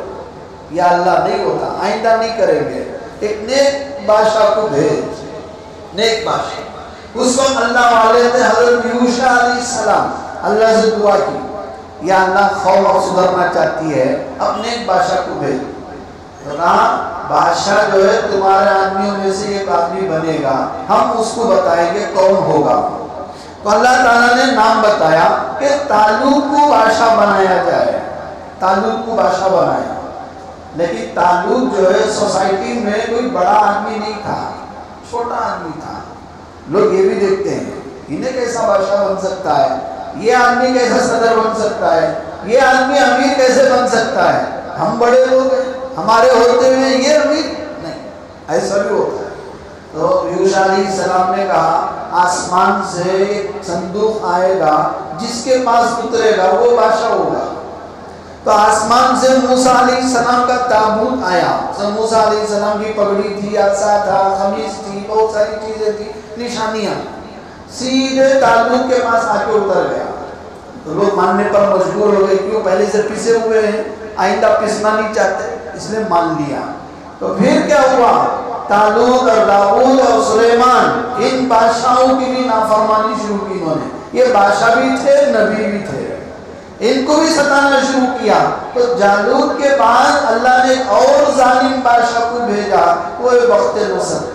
یا اللہ نہیں ہوتا، آئندہ نہیں کریں گے. ایک نیک بادشاہ کو بھیج، نیک بادشاہ. اس وقت اللہ والے نے حضرت یوشع علیہ السلام اللہ سے دعا کی، یا اللہ قوم اب سدھرنا چاہتی ہے، اپنے ایک بادشاہ کو بھیج. بادشاہ جو ہے تمہارے آدمیوں میں سے ایک آدمی بنے گا، ہم اس کو بتائیں گے کون ہوگا. تو اللہ تعالیٰ نے نام بتایا کہ طالوت کو بادشاہ بنایا جائے. طالوت کو بادشاہ بنایا، لیکن طالوت جو ہے سوسائٹی میں کوئی بڑا آدمی نہیں تھا، چھوٹا آدمی تھا. لوگ یہ بھی دیکھتے ہیں انہیں کیسا بادشاہ بن سکتا ہے، یہ آدمی کیسا صدر بن سکتا ہے، یہ آدمی امیر کیسے بن سکتا ہے، ہم بڑے لوگ ہیں، ہمارے ہوتے ہوئے یہ امیر نہیں. ایسا بھی ہوتا ہے. تو یوشع علیہ السلام نے کہا آسمان سے ایک صندوق آئے گا، جس کے پاس اترے گا وہ بادشاہ ہوگا. تو آسمان سے موسیٰ علیہ السلام کا تابوت آیا. موسیٰ علیہ السلام کی پگڑی تھی، عصا تھا، قمیص تھی، بہت ساری چیزیں تھی، نشانیاں. سیدھے تابوت کے پاس آ کے اتر گیا. تو لوگ ماننے پر مجبور ہو گئے، کیوں؟ پہلے سے پسے ہوئے ہیں، آئندہ پسنا نہیں چاہتے، اس نے مان لیا. تو پھر کیا ہوا؟ طالوت اور داؤد اور سلیمان، ان بادشاہوں کی بھی نافرمانی شروع کی انہوں نے. یہ بادشاہ بھی تھے، نبی بھی تھے، ان کو بھی ستانا شروع کیا. تو جالوت کے بعد اللہ نے اور ظالم بادشاہ کو بھیجا، وہ بخت نصر.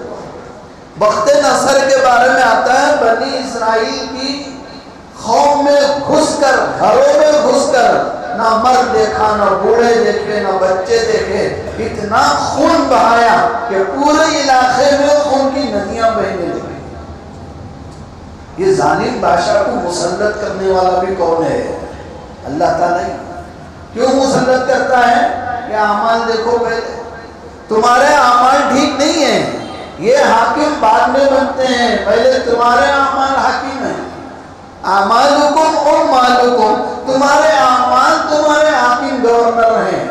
بخت نصر کے بارے میں آتا ہے بنی اسرائیل کی قوم میں گھس کر، گھروں میں گھس کر، نہ مرد دیکھا، نہ بوڑھے دیکھے، نہ بچے دیکھے، اتنا خون بہایا کہ پورے علاقے میں خون کی ندیاں بہنے لگی. یہ ظالم بادشاہ کو مسلط کرنے والا بھی کون ہے؟ اللہ تعالیٰ. کیوں مسلط کرتا ہے؟ کہ اعمال دیکھو پہلے، تمہارے اعمال ٹھیک نہیں ہیں. یہ حاکم بعد میں بنتے ہیں، پہلے تمہارے اعمال حاکم ہیں. اعمالکم اموالکم، تمہارے اعمال تمہارے حاکم گورنر ہیں.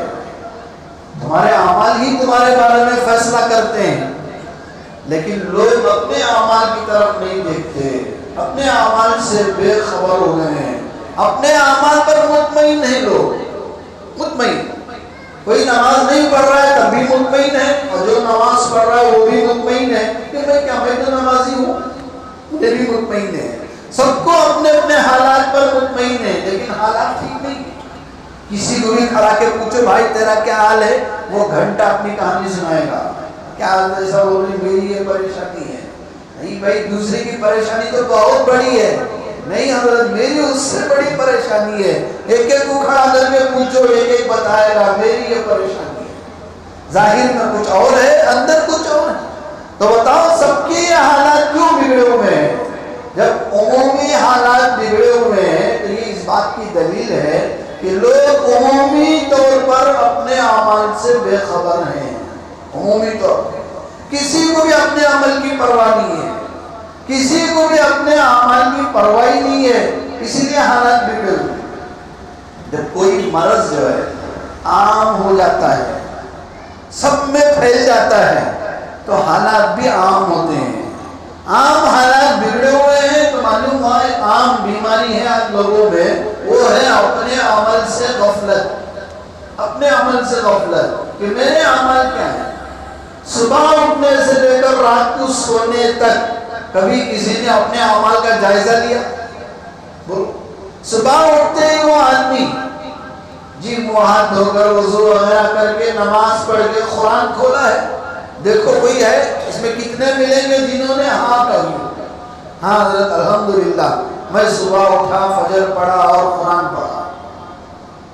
تمہارے اعمال ہی تمہارے بارے میں فیصلہ کرتے ہیں. لیکن لوگ اپنے اعمال کی طرف نہیں دیکھتے. اپنے اعمال سے بے خبر ہو گئے ہیں، اپنے اعمال پر مطمئن نہیں لوگ، مطمئن، کوئی نماز نہیں پڑھ رہا ہے تب بھی مطمئن ہے، اور جو نماز پڑھ رہا ہے وہ بھی مطمئن ہے کہ میں تو نمازی ہوں، مجھے بھی مطمئن ہے۔ سب کو اپنے اپنے حالات پر مطمئن ہے، لیکن حالات ٹھیک نہیں۔ کسی کو بھی کھڑا کے پوچھو بھائی تیرا کیا حال ہے، وہ گھنٹہ اپنی کہانی سنائے گا، کیا حال ہے، ایسا بولے میری یہ پریشانی ہے۔ نہیں بھائی، دوسرے کی پریشانی تو بہت بڑی ہے، نہیں حضرت میری اس سے بڑی پریشانی ہے، ایک ایک کو کھڑا کر کے پوچھو، ایک ایک بتائے گا میری یہ پریشانی ہے، ظاہر میں کچھ اور ہے اندر کچھ اور ہے۔ تو بتاؤ سب کے یہ حالات کیوں بگڑے ہوئے ہیں؟ جب عمومی حالات بگڑے ہوئے ہیں تو یہ اس بات کی دلیل ہے کہ لوگ عمومی طور پر اپنے اعمال سے بے خبر ہیں، عمومی طور پر کسی کو بھی اپنے عمل کی پرواہ نہیں ہے، کسی کو بھی اپنے اعمال کی پرواہ نہیں ہے، اسی لیے حالات بگڑے ہوئے۔ جب کوئی مرض جو ہے عام ہو جاتا ہے، سب میں پھیل جاتا ہے، تو حالات بھی عام ہوتے ہیں۔ عام حالات بگڑے ہوئے ہیں تو معلوم ہے عام بیماری ہے آپ لوگوں میں، وہ ہے اپنے عمل سے غفلت، اپنے عمل سے غفلت کہ میرے عمل کیا ہے۔ صبح اٹھنے سے لے کر رات کو سونے تک کبھی کسی نے اپنے اعمال کا جائزہ لیا؟ بولو، صبح اٹھتے ہی وہ آدمی جی منہ ہاتھ دھو کر وضو وغیرہ کر کے نماز پڑھ کے قرآن کھولا ہے، دیکھو کوئی ہے اس میں کتنے ملیں گے جنہوں نے ہاں کہی، ہاں حضرت الحمدللہ میں صبح اٹھا فجر پڑھا اور قرآن پڑھا،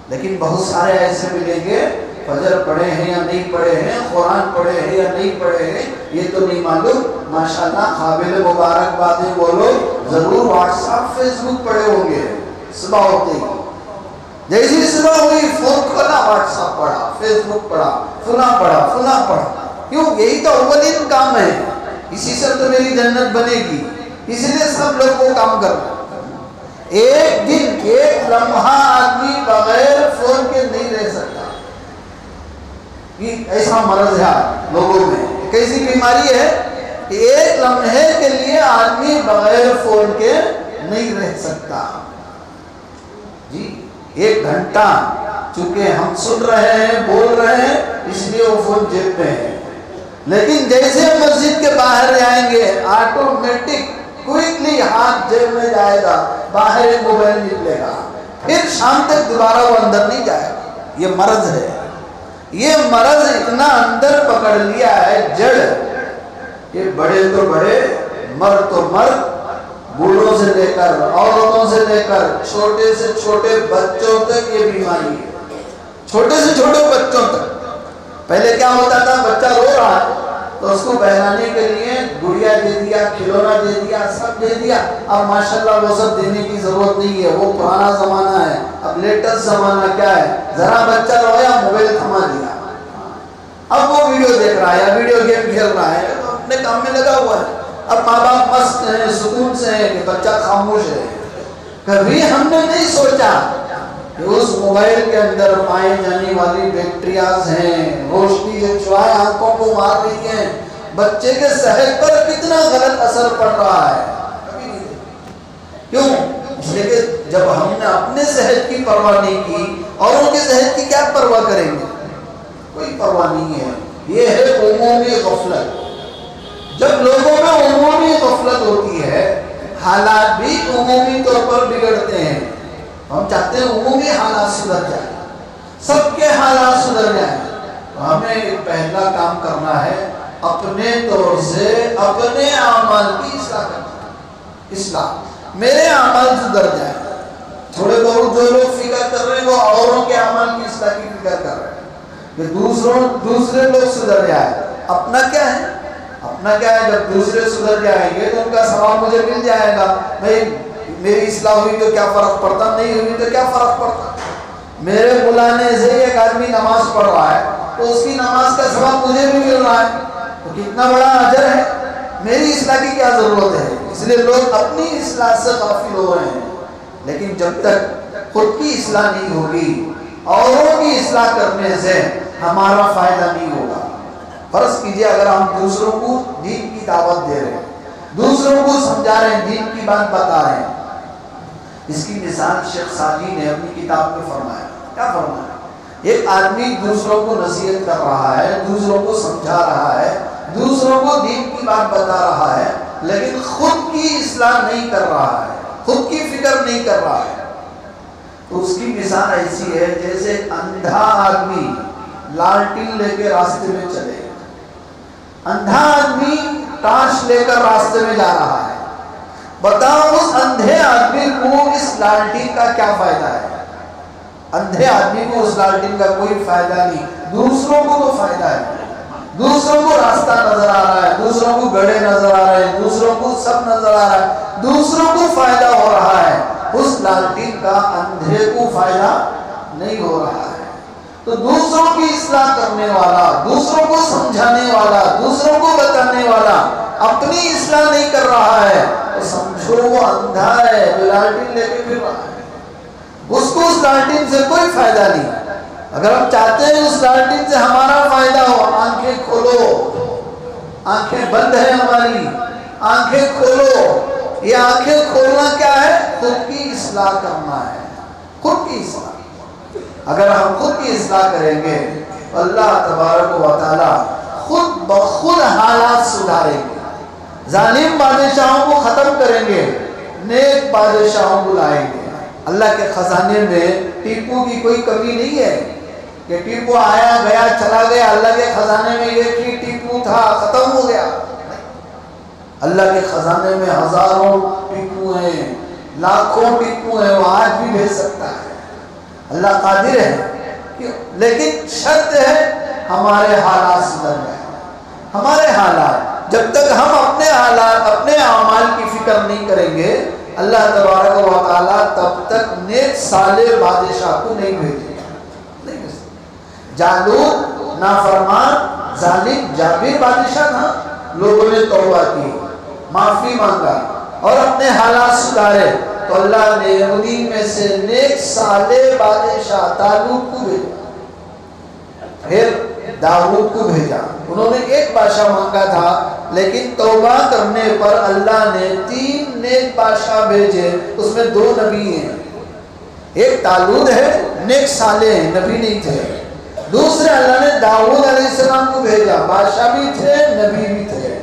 لیکن بہت سارے ایسے ملیں گے فجر پڑھے ہیں یا نہیں پڑھے ہیں، قرآن پڑھے ہیں یا نہیں پڑھے ہیں یہ تو نہیں معلوم، ماشاءاللہ قابل مبارک باتیں بولو، ضرور واٹس ایپ فیس بک پڑھے ہوں گے صبح ہوتے ہی، جیسی صبح ہوئی فون کھولا واٹس ایپ پڑھا، فیس بک پڑھا، فلاں پڑھا، فلاں پڑھا، کیوں؟ یہی تو اولین کام ہے، اسی سے تو میری جنت بنے گی، اسی لیے سب لوگ وہ کام کرتے ہیں۔ ایک دن ایک لمحہ آدمی بغیر فون کے نہیں رہ سکتا، یہ ایسا مرض ہے لوگوں میں، ایک ایسی بیماری ہے کہ ایک لمحے کے لیے آدمی بغیر فون کے نہیں رہ سکتا۔ جی ایک گھنٹہ چونکہ ہم سن رہے ہیں بول رہے ہیں اس لیے وہ فون جیب میں ہے، لیکن جیسے مسجد کے باہر جائیں گے آٹومیٹک کوئکلی ہاتھ جیب میں جائے گا، باہر ایک موبائل نکلے گا، پھر شام تک دوبارہ وہ اندر نہیں جائے گا۔ یہ مرض ہے، یہ مرض اتنا اندر پکڑ لیا ہے جڑ، یہ بڑے تو بڑے مرد تو مرد، بوڑھوں سے لے کر عورتوں سے لے کر چھوٹے سے چھوٹے بچوں تک یہ بیماری ہے، چھوٹے سے چھوٹے بچوں تک۔ پہلے کیا ہوتا تھا، بچہ رو رہا ہے تو اس کو بہلانے کے لیے گڑیا دے دیا، کھلونا دے دیا، سب دے دیا، اب ماشاءاللہ وہ سب دینے کی ضرورت نہیں ہے، وہ پرانا زمانہ ہے، اب لیٹسٹ زمانہ کیا ہے، ذرا بچہ رویا موبائل تھما دیا، اب وہ ویڈیو دیکھ رہا ہے یا ویڈیو گیم کھیل رہا ہے، اپنے کام میں لگا ہوا ہے۔ اب ماں باپ مست ہیں، سکون سے ہیں کہ بچہ خاموش ہے۔ کبھی ہم نے نہیں سوچا کہ اس موبائل کے اندر پائے جانے والی بیکٹیریاز ہیں، روشنی جو چوائے آنکھوں کو مار رہی ہیں، بچے کے صحت پر کتنا غلط اثر پڑ رہا ہے، کبھی نہیں دیکھا۔ کیوں؟ اس لیے کہ جب ہم نے اپنے صحت کی پرواہ نہیں کی اور ان کے صحت کی کیا پرواہ کریں گے، کوئی پرواہ نہیں ہے۔ یہ ہے عمومی غفلت۔ جب لوگوں میں عمومی غفلت ہوتی ہے حالات بھی عمومی طور پر بگڑتے ہیں۔ ہم چاہتے ہیں عمومی حالات سدھر جائیں، سب کے حالات سدھر جائیں، تو ہمیں ایک پہلا کام کرنا ہے، اپنے طور سے اپنے اعمال کی اصلاح کرنا، اصلاح، میرے اعمال سدھر جائیں۔ تھوڑے بہت جو لوگ فکر کر رہے ہیں وہ اوروں کے اعمال کی اصلاح کی فکر کر رہے ہیں کہ دوسرے لوگ سدھر جائیں، اپنا کیا ہے، اپنا کیا ہے، جب دوسرے سدھر جائیں گے تو ان کا ثواب مجھے مل جائے گا، میری اصلاح ہوئی تو کیا فرق پڑتا، نہیں ہوئی تو کیا فرق پڑتا، میرے بلانے سے ایک آدمی نماز پڑھ رہا ہے تو اس کی نماز کا ثواب مجھے بھی مل رہا ہے، تو کتنا بڑا اجر ہے، میری اصلاح کی کیا ضرورت ہے۔ اس لیے لوگ اپنی اصلاح سے غافل ہو رہے ہیں، لیکن جب تک خود کی اصلاح نہیں ہوگی اوروں کی اصلاح کرنے سے ہمارا فائدہ نہیں ہوگا۔ فرض کیجئے اگر ہم دوسروں کو دین کی دعوت دے رہے ہیں، دوسروں کو سمجھا رہے ہیں، دین کی بات بتا رہے ہیں۔ اس کی مثال شیخ سعدی نے اپنی کتاب میں فرمایا۔ کیا فرمایا؟ ایک آدمی دوسروں کو نصیحت کر رہا ہے، دوسروں کو سمجھا رہا ہے، دوسروں کو دین کی بات بتا رہا ہے، لیکن خود کی اصلاح نہیں کر رہا ہے، خود کی فکر نہیں کر رہا ہے۔ تو اس کی مثال ایسی ہے جیسے اندھا آدمی لالٹین لے کے راستے میں چلے، اندھا آدمی ٹارچ لے کر راستے میں جا رہا ہے۔ بتاؤ اس اندھے آدمی کو اس لالٹین کا کیا فائدہ ہے؟ اندھے آدمی کو اس لالٹین کا کوئی فائدہ نہیں، دوسروں کو تو فائدہ ہے، دوسروں کو راستہ نظر آ رہا ہے، دوسروں کو گڑھے نظر آ رہے ہیں، دوسروں کو سب نظر آ رہا ہے، دوسروں کو فائدہ ہو رہا ہے، اس لالٹین کا اندھے کو فائدہ نہیں ہو رہا ہے۔ تو دوسروں کی اصلاح کرنے والا، دوسروں کو سمجھانے والا، دوسروں کو بتانے والا اپنی اصلاح نہیں کر رہا ہے، تو سمجھو وہ اندھا ہے جو لالٹین لے کے پھر رہا ہے، اس کو اس لالٹین سے کوئی فائدہ نہیں۔ اگر ہم چاہتے ہیں اس لالٹین سے ہمارا فائدہ ہو، آنکھیں کھولو، آنکھیں بند ہیں ہماری، آنکھیں کھولو۔ یہ آنکھیں کھولنا کیا ہے؟ خود کی اصلاح کرنا ہے، خود کی اصلاح۔ اگر ہم خود کی اصلاح کریں گے تو اللہ تبارک و تعالی خود بخود حالات سدھاریں گے، ظالم بادشاہوں کو ختم کریں گے، نیک بادشاہوں کو لائیں گے۔ اللہ کے خزانے میں ٹیپو کی کوئی کمی نہیں ہے کہ ٹیپو آیا گیا چلا گیا، اللہ کے خزانے میں ایک ہی ٹیپو تھا، ختم ہو گیا۔ اللہ کے خزانے میں ہزاروں ٹیپو ہیں، لاکھوں ٹیپو ہیں، وہ آج بھی بھیج سکتا ہے، اللہ قادر ہے۔ لیکن شرط ہے ہمارے حالات سدھر جائیں، ہمارے حالات۔ جب تک ہم اپنے حالات، اپنے اعمال کی فکر نہیں کریں گے، اللہ تبارک و تعالیٰ تب تک نیک صالح بادشاہ کو نہیں بھیجے گا۔ جالوت نافرمان ظالم جابر بادشاہ تھا، لوگوں نے توبہ کی، معافی مانگا اور اپنے حالات سدھارے، تو اللہ نے انہی میں سے نیک صالح بادشاہ طالوت کو بھیجا، پھر داؤد کو بھیجا۔ انہوں نے ایک بادشاہ مانگا تھا، لیکن توبہ کرنے پر اللہ نے 3 نیک بادشاہ بھیجے، اس میں 2 نبی ہیں۔ ایک طالوت ہے، نیک صالح ہیں، نبی نہیں تھے۔ دوسرے اللہ نے داؤد علیہ السلام کو بھیجا، بادشاہ بھی تھے، نبی بھی تھے۔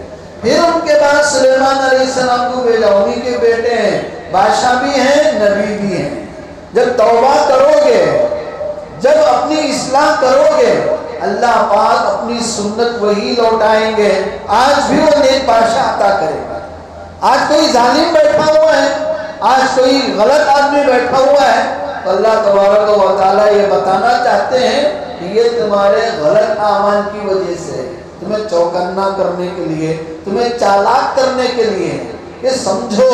پھر ان کے بعد سلیمان علیہ السلام کو بھیجا، انہی کے بیٹے ہیں، بادشاہ بھی ہیں، نبی بھی ہیں۔ جب توبہ کرو گے، جب اپنی اصلاح کرو گے، اللہ پاک اپنی سنت وہی لوٹائیں گے، آج بھی وہ نیک بادشاہ عطا کرے گا۔ آج کوئی ظالم بیٹھا ہوا ہے، آج کوئی غلط آدمی بیٹھا ہوا ہے، تو اللہ تبارک و تعالیٰ یہ بتانا چاہتے ہیں کہ یہ تمہارے غلط اعمال کی وجہ سے، تمہیں چوکنا کرنے کے لیے، تمہیں چالاک کرنے کے لیے۔ یہ سمجھو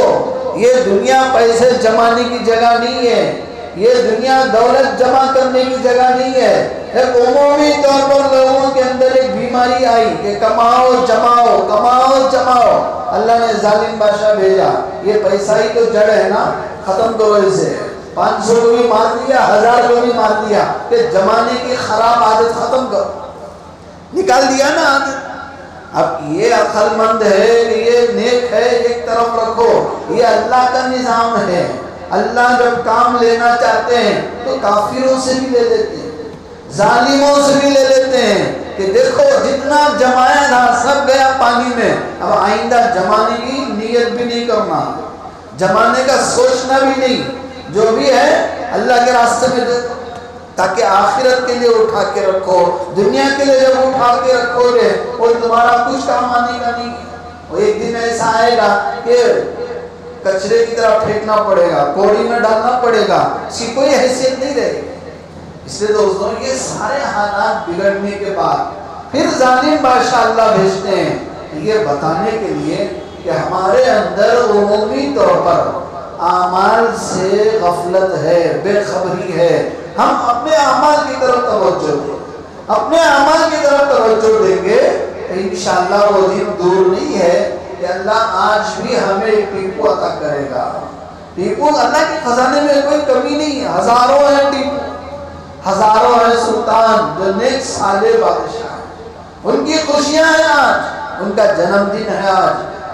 یہ دنیا پیسے جمانے کی جگہ نہیں ہے، یہ دنیا دولت جمع کرنے کی جگہ نہیں ہے۔ ایک عمومی طور پر لوگوں کے اندر ایک بیماری آئی کہ کماؤ جماؤ، کماؤ جماؤ، اللہ نے ظالم بادشاہ بھیجا، یہ پیسہ ہی تو جڑ ہے نا، ختم کرو اسے۔ 500 کو بھی مار دیا، 1000 کو بھی مار دیا، کہ جمانے کی خراب عادت ختم کرو، نکال دیا نا عادت۔ اب یہ عقل مند ہے کہ یہ نیک ہے ایک طرف رکھو، یہ اللہ کا نظام ہے۔ اللہ جب کام لینا چاہتے ہیں تو کافروں سے بھی لے لیتے ہیں، ظالموں سے بھی لے لیتے ہیں، کہ دیکھو جتنا جمایا تھا سب گیا پانی میں، اب آئندہ جمانے کی نیت بھی نہیں کرنا، جمانے کا سوچنا بھی نہیں، جو بھی ہے اللہ کے راستے میں دے دو، تاکہ آخرت کے لیے اٹھا کے رکھو۔ دنیا کے لیے جب اٹھا کے رکھو گے اور تمہارا کچھ کام آنے کا نہیں، اور ایک دن ایسا آئے گا کہ کچرے کی طرح پھینکنا پڑے گا، کوڑی میں ڈالنا پڑے گا، اس کی کوئی حیثیت نہیں رہے گی۔ اس لیے دوستوں یہ سارے حالات بگڑنے کے بعد پھر ظالم بادشاہ اللہ بھیجتے ہیں، یہ بتانے کے لیے کہ ہمارے اندر عمومی طور پر اعمال سے غفلت ہے، بے خبری ہے۔ ہم اپنے اعمال کی طرف توجہ دیں، اپنے اعمال کی طرف توجہ دیں گے تو انشاءاللہ وہ دن دور نہیں ہے کہ اللہ آج بھی ہمیں ٹیپو عطا کرے گا۔ ٹیپو اللہ کے خزانے میں کوئی کمی نہیں ہے، ہزاروں ہیں ٹیپو، ہزاروں ہیں سلطان جو نیک صالح بادشاہ ہیں، ان کی خوشیاں ہیں، آج ان کا جنم دن ہے،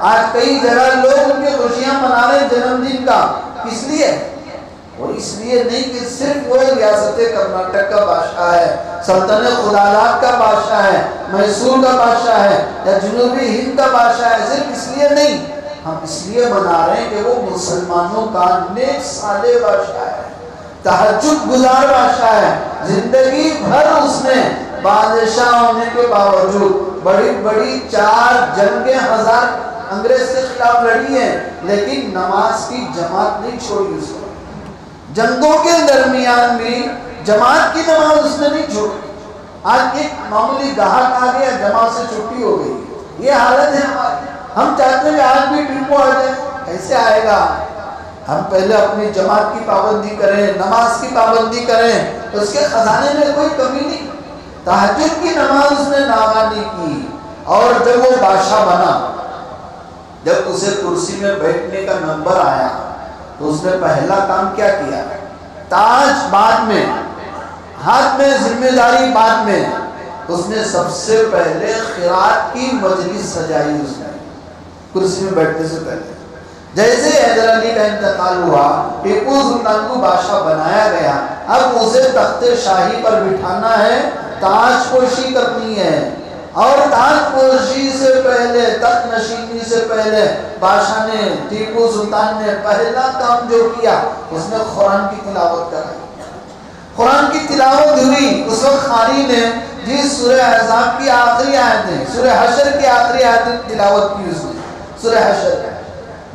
آج کئی جگہ لوگ ان کی خوشیاں منا رہے ہیں جنم دن کا، کس لیے؟ وہ اس لیے نہیں کہ صرف وہ ریاست کرناٹک کا بادشاہ ہے، سلطنت خدالات کا بادشاہ ہے، میسور کا بادشاہ ہے، یا جنوبی ہند کا بادشاہ ہے، صرف اس لیے نہیں، ہم اس لیے منا رہے ہیں کہ وہ مسلمانوں کا نیک صالح بادشاہ ہے، تہجد گزار بادشاہ ہے، زندگی بھر اس نے بادشاہ ہونے کے باوجود بڑی بڑی 4 جنگیں 1000 انگریز کے خلاف لڑی ہیں، لیکن نماز کی جماعت نہیں چھوڑی اس نے، جنگوں کے درمیان بھی جماعت کی نماز اس نے نہیں چھوڑی۔ آج ایک معمولی گاہک آ گیا، جماعت سے چھٹی ہو گئی، یہ حالت ہے ہماری۔ ہم چاہتے ہیں کہ آج بھی ٹیمپو آ جائے، کیسے آئے گا؟ ہم پہلے اپنی جماعت کی پابندی کریں، نماز کی پابندی کریں، تو اس کے خزانے میں کوئی کمی نہیں۔ تہجد کی نماز اس نے ناغانی کی، اور جب وہ بادشاہ بنا، جب اسے کرسی میں بیٹھنے کا نمبر آیا تو اس نے پہلا کام کیا کیا؟ تاج بعد میں، ہاتھ میں ذمہ داری بعد میں، اس نے سب سے پہلے خیرات کی مجلس سجائی، اس نے کرسی میں بیٹھنے سے پہلے۔ جیسے حیدر علی کا انتقال ہوا، ٹیپو سلطان کو بادشاہ بنایا گیا، اب اسے تخت شاہی پر بٹھانا ہے، تاج پوشی کرنی ہے، اور تاج پوشی سے پہلے، تخت نشینی سے پہلے بادشاہ نے، ٹیپو سلطان نے پہلا کام جو کیا، اس نے قرآن کی تلاوت کرائی۔ قرآن کی تلاوت ہوئی، اس وقت قاری نے سورہ احزاب کی آخری آیتیں، سورہ حشر کی آخری آیتیں تلاوت کی، اس نے سورہ حشر۔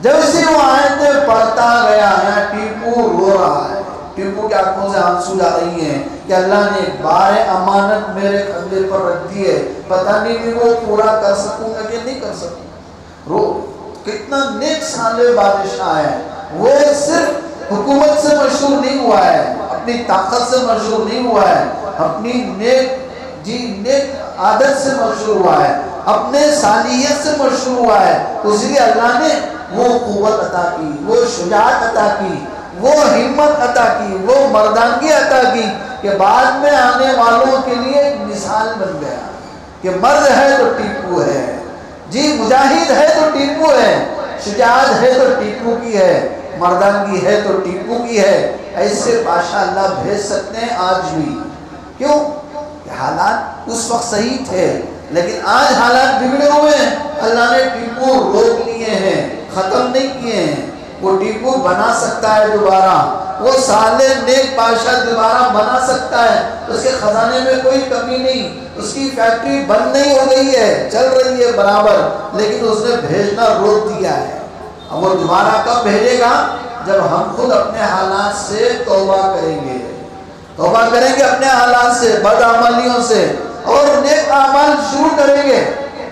جب سے وہ آیتیں پڑھتا گیا، یہاں ٹیپو رو رہا ہے، ٹیپو کی آنکھوں سے آنسو جا رہی ہیں کہ اللہ نے بار امانت میرے کندھے پر رکھ دی ہے، پتہ نہیں کہ وہ پورا کر سکوں گا کہ نہیں کر سکوں۔ رو، کتنا نیک صالح بادشاہ ہے، وہ صرف حکومت سے مشہور نہیں ہوا ہے، اپنی طاقت سے مشہور نہیں ہوا ہے، اپنی نیک عادت سے مشہور ہوا ہے، اپنے صالحیت سے مشہور ہوا ہے، تو اس لیے اللہ نے وہ قوت عطا کی، وہ شجاعت عطا کی، وہ ہمت عطا کی، وہ مردانگی عطا کی، کہ بعد میں آنے والوں کے لیے ایک مثال بن گیا کہ مرد ہے تو ٹیپو ہے، جی مجاہد ہے تو ٹیپو ہے، شجاعت ہے تو ٹیپو کی ہے، مردانگی ہے تو ٹیپو کی ہے۔ ایسے بادشاہ اللہ بھیج سکتے ہیں آج بھی، کیوں کہ حالات اس وقت صحیح تھے، لیکن آج حالات بگڑے ہوئے ہیں، اللہ نے ٹیپو روک لیے ہیں، ختم نہیں کیے ہیں۔ وہ ٹیپو بنا سکتا ہے دوبارہ، وہ صالح نیک بادشاہ دوبارہ بنا سکتا ہے، اس کے خزانے میں کوئی کمی نہیں، اس کی فیکٹری بند نہیں ہو گئی ہے، چل رہی ہے برابر، لیکن اس نے بھیجنا روک دیا ہے۔ اب وہ دوبارہ کب بھیجے گا؟ جب ہم خود اپنے حالات سے توبہ کریں گے، توبہ کریں گے اپنے حالات سے، بدعملیوں سے، اور نیک اعمال شروع کریں گے،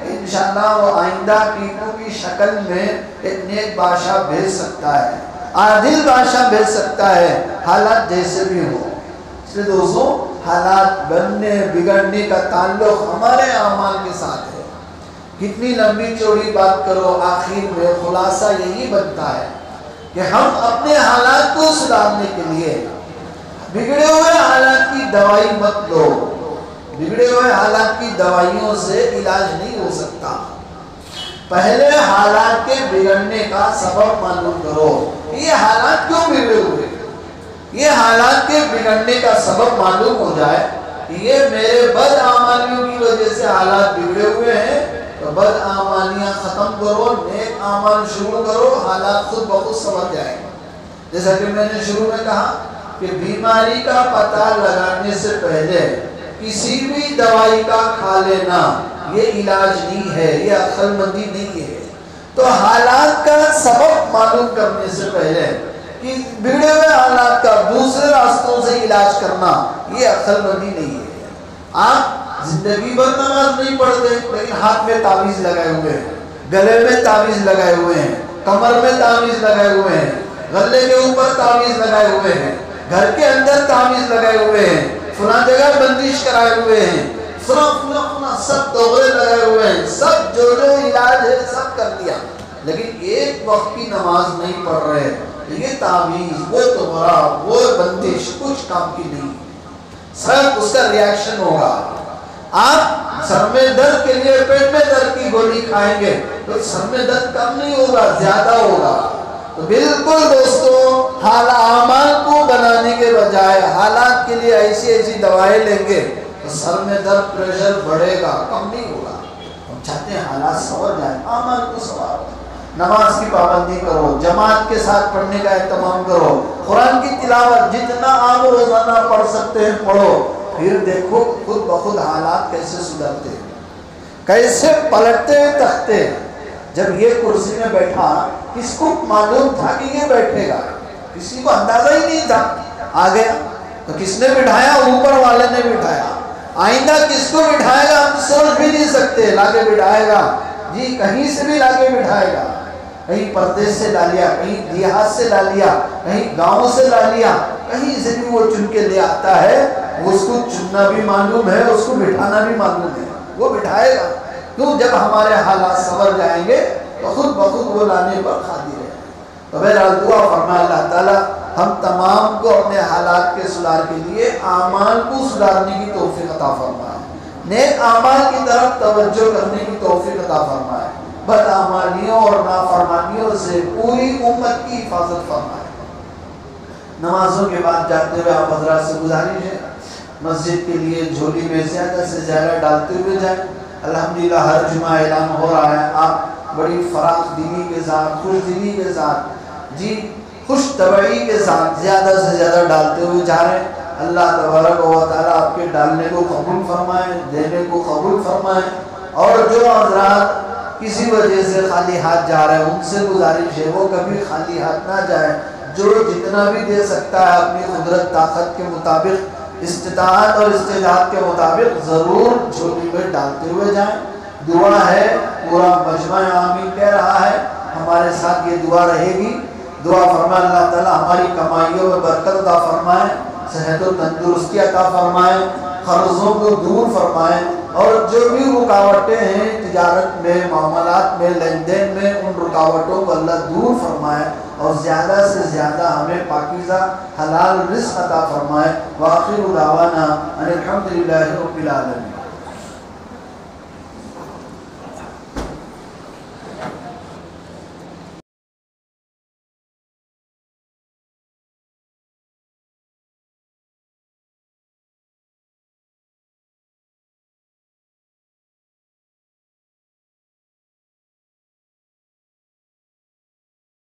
انشاءاللہ وہ آئندہ ٹیپو کی شکل میں ایک نیک بادشاہ بھیج سکتا ہے، عادل بادشاہ بھیج سکتا ہے، حالات جیسے بھی ہو۔ اس لیے دوستو، حالات بننے بگڑنے کا تعلق ہمارے اعمال کے ساتھ ہے۔ کتنی لمبی چوڑی بات کرو، آخر میں خلاصہ یہی بنتا ہے کہ ہم اپنے حالات کو سدھارنے کے لیے بگڑے ہوئے حالات کی دوائی مت لو، بگڑے ہوئے حالات کی دوائیوں سے علاج نہیں ہو سکتا، پہلے حالات کے بگڑنے کا سبب معلوم کرو، یہ حالات کیوں بگڑے ہوئے، یہ حالات کے بگڑنے کا سبب معلوم ہو جائے کہ یہ میرے بدعمالیوں کی وجہ سے حالات بگڑے ہوئے ہیں، تو بدعمالیاں ختم کرو، نیک اعمال شروع کرو، حالات خود بخود سمجھ جائیں گے۔ جیسا کہ میں نے شروع میں کہا کہ بیماری کا پتہ لگانے سے پہلے کسی بھی دوائی کا کھا لینا یہ علاج نہیں ہے، یہ عقل مندی نہیں ہے۔ تو حالات کا سبب معلوم کرنے سے پہلے کہ بگڑے ہوئے حالات کا دوسرے راستوں سے علاج کرنا یہ عقل مندی نہیں ہے۔ آپ زندگی بھر نماز نہیں پڑھتے، لیکن ہاتھ میں تعویذ لگائے ہوئے ہیں، گلے میں تعویذ لگائے ہوئے ہیں، کمر میں تعویذ لگائے ہوئے ہیں، غلے کے اوپر تعویذ لگائے ہوئے ہیں، گھر کے اندر تعویذ لگائے ہوئے ہیں، فلاں جگہ بندش کرائے ہوئے ہیں، فلاں سب دوغرے لگائے ہوئے ہیں، سب جو علاج ہے سب کر دیا، لیکن ایک وقت کی نماز نہیں پڑھ رہے، یہ تعویذ، وہ تمہارا، وہ بندش کچھ کام کی نہیں، سب اس کا ریاکشن ہوگا۔ آپ سر میں درد کے لیے پیٹ میں درد کی گولی کھائیں گے، تو سر میں درد کم نہیں ہوگا، زیادہ ہوگا۔ تو بالکل دوستوں حال اعمال کو بنانے کے بجائے حالات کے لیے ایسی ایسی دوائیں لیں گے تو سر میں درد پریشر بڑھے گا، کم نہیں ہوگا۔ ہم چاہتے ہیں حالات سنور جائیں، اعمال کو سنوارو، نماز کی پابندی کرو، جماعت کے ساتھ پڑھنے کا اہتمام کرو، قرآن کی تلاوت جتنا آپ روزانہ پڑھ سکتے ہیں پڑھو، پھر دیکھو خود بخود حالات کیسے سدھرتے ہیں، کیسے پلٹتے ہیں تختے۔ جب یہ کرسی میں بیٹھا کس کو معلوم تھا کہ یہ بیٹھے گا؟ کسی کو اندازہ ہی نہیں تھا، آ گیا۔ تو کس نے بٹھایا؟ اوپر والے نے بٹھایا۔ آئندہ کس کو بٹھائے گا ہم سوچ بھی نہیں سکتے، لا کے بٹھائے گا، جی کہیں سے بھی لا کے بٹھائے گا، کہیں پردیس سے لا لیا، کہیں دیہات سے لا لیا، کہیں گاؤں سے لا لیا، کہیں سے بھی وہ چن کے لے آتا ہے۔ اس کو چننا بھی معلوم ہے، اس کو بٹھانا بھی معلوم ہے، وہ بٹھائے گا۔ کیوں؟ جب ہمارے حالات سنور جائیں گے تو خود بخود وہ لانے پر قادر ہے۔ تو بہرحال دعا فرمائے اللہ تعالیٰ ہم تمام کو اپنے حالات کے سدھار کے لیے اعمال کو سدھارنے کی توفیق عطا فرمائے، نیک اعمال کی طرف توجہ کرنے کی توفیق عطا فرمائے، بدعمالیوں اور نافرمانیوں سے پوری امت کی حفاظت فرمائے۔ نمازوں کے بعد جاتے ہوئے آپ حضرات سے گزارش ہے مسجد کے لیے جھولی میں زیادہ سے زیادہ ڈالتے ہوئے جائیں۔ الحمدللہ ہر جمعہ اعلان ہو رہا ہے، آپ بڑی فراخ دلی کے ساتھ، خوش دلی کے ساتھ، جی خوش طبعی کے ساتھ زیادہ سے زیادہ ڈالتے ہوئے جا رہے ہیں۔ اللہ تبارک و تعالیٰ آپ کے ڈالنے کو قبول فرمائے، دینے کو قبول فرمائے۔ اور جو حضرات کسی وجہ سے خالی ہاتھ جا رہے ہیں ان سے گزارش ہے وہ کبھی خالی ہاتھ نہ جائیں، جو جتنا بھی دے سکتا ہے اپنی قدرت طاقت کے مطابق، استطاعت اور استعداد کے مطابق ضرور جھولی میں ڈالتے ہوئے جائیں۔ دعا ہے، پورا مجمع آمین کہہ رہا ہے، ہمارے ساتھ یہ دعا رہے گی۔ دعا فرمائے اللہ تعالیٰ ہماری کمائیوں میں برکت عطا فرمائے، صحت و تندرستی عطا فرمائے، قرضوں کو دور فرمائے، اور جو بھی رکاوٹیں ہیں تجارت میں، معاملات میں، لین دین میں، ان رکاوٹوں کو اللہ دور فرمائے اور زیادہ سے زیادہ ہمیں پاکیزہ حلال رزق عطا فرمائے۔ وآخر دعوانا ان الحمد للہ رب العالمین۔